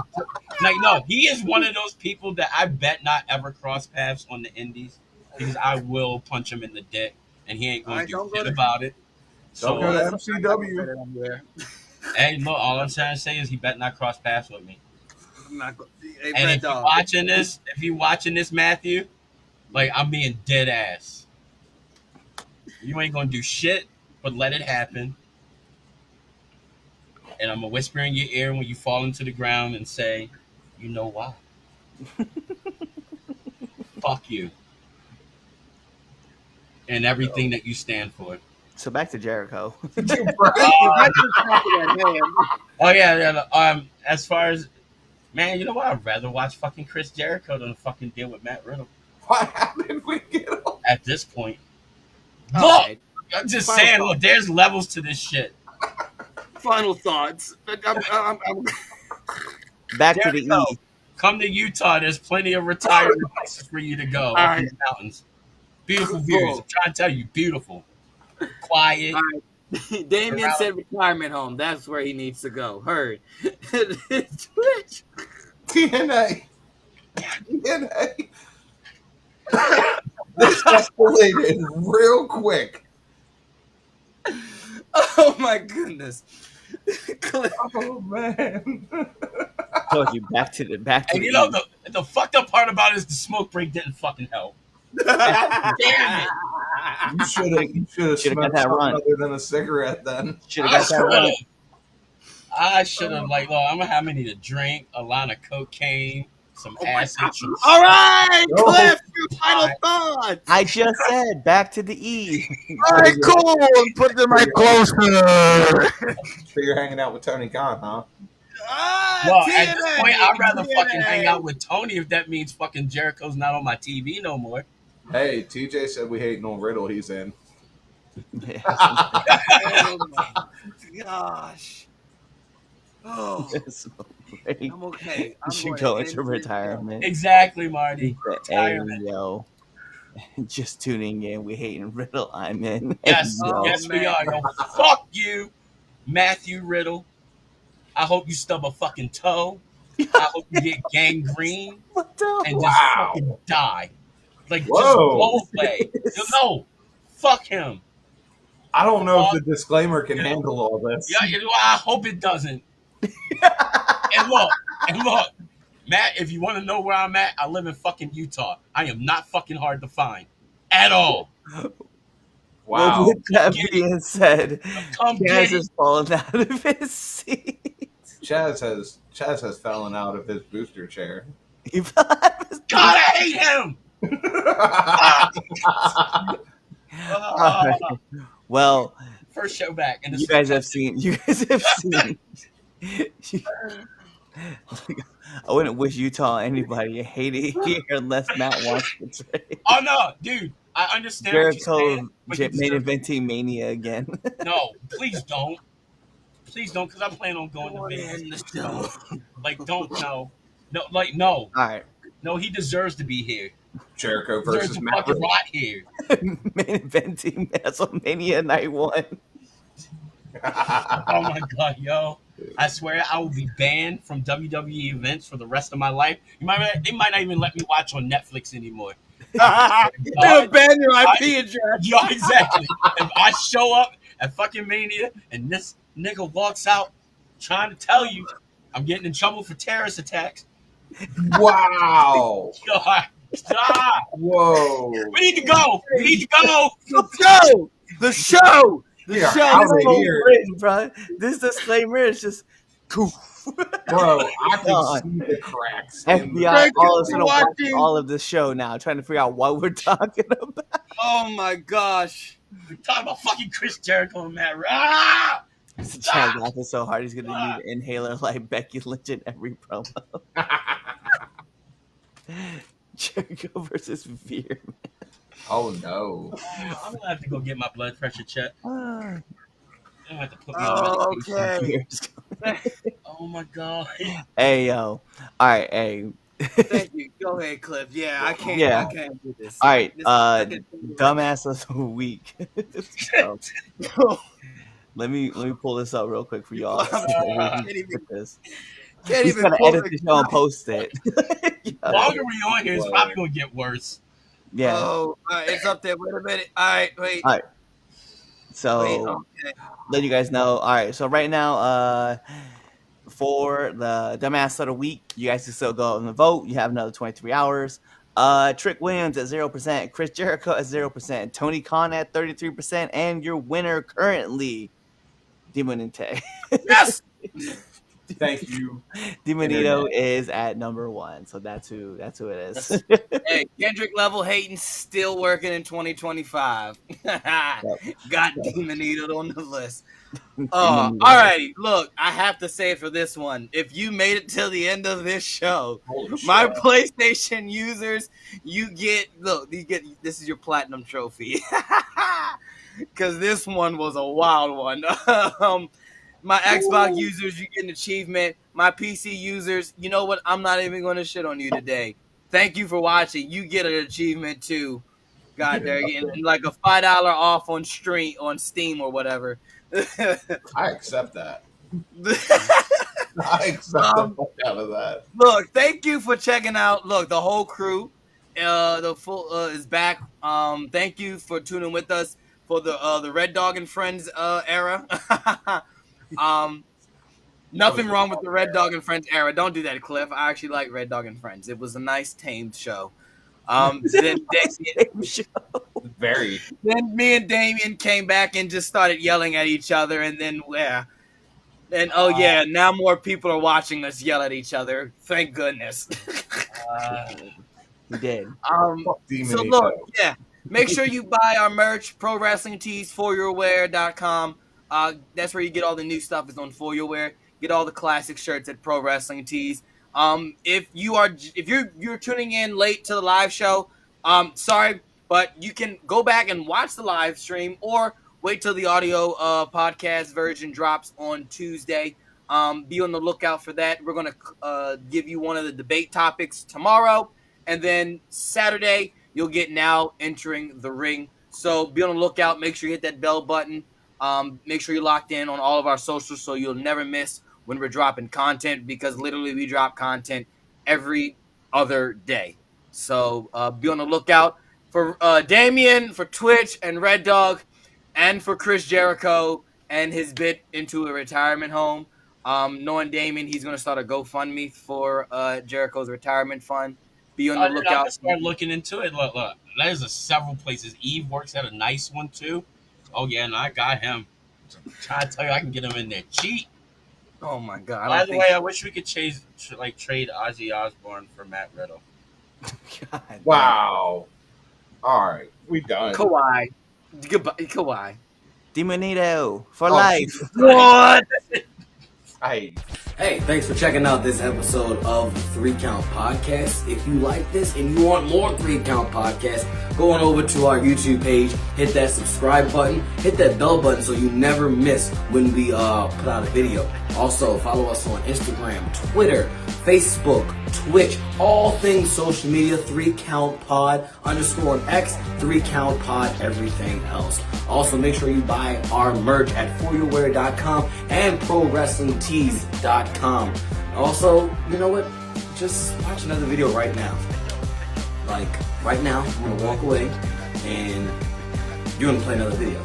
No, he is one of those people that I bet not ever cross paths on the indies because I will punch him in the dick and he ain't going to do shit about it. Don't go to MCW. Hey, look, all I'm trying to say is he bet not cross paths with me. Hey, And Red if you're Dog. watching this, Matthew, like I'm being dead ass. You ain't gonna do shit, but let it happen. And I'm gonna whisper in your ear when you fall into the ground and say, "You know why? Fuck you." And everything that you stand for. So back to Jericho. Oh yeah. As far as man, you know what? I'd rather watch fucking Chris Jericho than fucking deal with Matt Riddle. How did we get on? At this point, All look, right. I'm just Final saying. thought. Look, there's levels to this shit. Final thoughts. I'm Back to the Jericho, E. come to Utah. There's plenty of retirement places for you to go up in the mountains. Beautiful views. I'm trying to tell you, beautiful, quiet. All right. Damien said retirement home. That's where he needs to go. Heard. Twitch. TNA. This escalated real quick. Oh my goodness. Oh man. Told you back to And the you know E. the fucked up part about it is the smoke break didn't fucking help. Damn it! You should have Should've got smoked that something run. other than a cigarette then. Should have got that right. I should have like, look, I'm gonna have me need a drink, a line of cocaine, some acid. Some All right, No. Cliff, your final thoughts. I just said back to the E. All right, cool. Put the mic closer. So you're hanging out with Tony Khan, huh? Well, at this point, I'd rather fucking hang out with Tony if that means fucking Jericho's not on my TV no more. Hey, TJ said we hating on Riddle. He's in. Oh my gosh. Oh, I'm okay. You should go into retirement. Exactly, Marty. Hey, Retirement. yo. Just tuning in. We hating Riddle. I'm in. Yes, Yo. yes, we man. are. Yo, fuck you, Matthew Riddle. I hope you stub a fucking toe. I hope you get gangrene What the and just Wow. fucking die. Like, just Whoa. go away. No, fuck him. I don't know if the disclaimer can handle all this. Yeah, I hope it doesn't. and look, Matt, if you want to know where I'm at, I live in fucking Utah. I am not fucking hard to find at all. Wow. Well, with that being said, Come Chaz get it. is falling out of his seat. Chaz has fallen out of his booster chair. He fell out of his God, I hate him. Well, First show back. And you guys have seen. I wouldn't wish Utah anybody a hate it here unless Matt wants to trade. Oh no, dude. I understand what you're Jericho saying, but you main deserve- eventing Mania again. No, please don't. Please don't, because I plan on going to Vegas. Like, don't, no. No, like, no. All right, No, he deserves to be here. Jericho He deserves versus to Matt fucking Riddle. rot here. main eventing WrestleMania Night 1. Oh my god, yo! I swear I will be banned from WWE events for the rest of my life. They might not even let me watch on Netflix anymore. They'll ban your IP address. Yeah, exactly. If I show up at fucking Mania and this nigga walks out trying to tell you I'm getting in trouble for terrorist attacks, Wow. God, stop! Whoa. We need to go. We need to go. The show. We are out of here. Bro. This disclaimer is just goof. Bro, I can God. see the cracks. In the- FBI Thank you all of a for sudden watch watching. all of this show now, trying to figure out what we're talking about. Oh my gosh. We're talking about fucking Chris Jericho and Matt. Ah! Chad laughing so hard he's gonna need an inhaler like Becky Lynch in every promo. Jericho versus Veer. Oh no. I'm gonna have to go get my blood pressure checked. Man. I'm gonna have to put me on medication. Okay. Oh my god. Hey yo. Alright, hey. Thank you. Go ahead, Cliff. Yeah, I can't. Yeah. I can't do this. Alright, This is second thing. dumbass of the week. So, let me pull this up real quick for y'all. Can't even- This. Can't He's even gonna pull edit the- the show and post it. The longer we on here, it's probably gonna get worse. Yeah. Oh, all right, it's up there. Wait a minute. All right, wait. All right. So Wait, okay. let you guys know. All right. So right now, for the dumbass of the week, you guys can still go and vote. You have another 23 hours. Trick Williams at 0%, Chris Jericho at 0%, Tony Khan at 33%, and your winner currently, Dimonite. Yes. Thank you. Dimonito is at number 1. So that's who it is. Hey, Kendrick level hating still working in 2025. Got Demonito on the list. All righty. Look, I have to say for this one, if you made it till the end of this show, my PlayStation users, you get this is your platinum trophy. Because this one was a wild one. My Xbox users, you get an achievement. My PC users, you know what? I'm not even going to shit on you today. Thank you for watching. You get an achievement too. God dang it. And like a $5 off on Steam or whatever. I accept that. I accept the fuck out of that. Look, thank you for checking out. Look, the whole crew, the full is back. Thank you for tuning with us for the Red Dog and Friends era. Nothing wrong with the Red Dog and Friends era. Don't do that, Cliff. I actually like Red Dog and Friends. It was a nice, tamed show. Then me and Damien came back and just started yelling at each other, and then now more people are watching us yell at each other. Thank goodness. We did. So look, make sure you buy our merch, Pro Wrestling Tees, foryourwear.com. That's where you get all the new stuff. Is on For Your Wear. Get all the classic shirts at Pro Wrestling Tees. If you're tuning in late to the live show, sorry, but you can go back and watch the live stream or wait till the audio podcast version drops on Tuesday. Be on the lookout for that. We're gonna give you one of the debate topics tomorrow, and then Saturday you'll get Now Entering the Ring. So be on the lookout. Make sure you hit that bell button. Make sure you're locked in on all of our socials so you'll never miss when we're dropping content, because literally we drop content every other day. So be on the lookout for Damien, for Twitch and Red Dog, and for Chris Jericho and his bit into a retirement home. Knowing Damien, he's going to start a GoFundMe for Jericho's retirement fund. Be on the lookout. I'm going to start looking into it. Look, there's several places. Eve works at a nice one, too. Oh, yeah, and I got him. I'm trying to tell you, I can get him in there cheap. Oh, my God. By the way, I wish we could trade Ozzy Osbourne for Matt Riddle. God. Wow. All right, we done. Kawhi. Goodbye, Kawhi. Dimonito for life. What? Hey, thanks for checking out this episode of the 3 Count Podcast. If you like this and you want more 3 Count Podcasts, go on over to our YouTube page, hit that subscribe button, hit that bell button so you never miss when we put out a video. Also, follow us on Instagram, Twitter, Facebook, Twitch, all things social media, 3 Count Pod, _ X, 3 Count Pod, everything else. Also, make sure you buy our merch at foryourwear.com and prowrestlingtees.com. Also, you know what? Just watch another video right now. Like, right now, I'm going to walk away and you're going to play another video.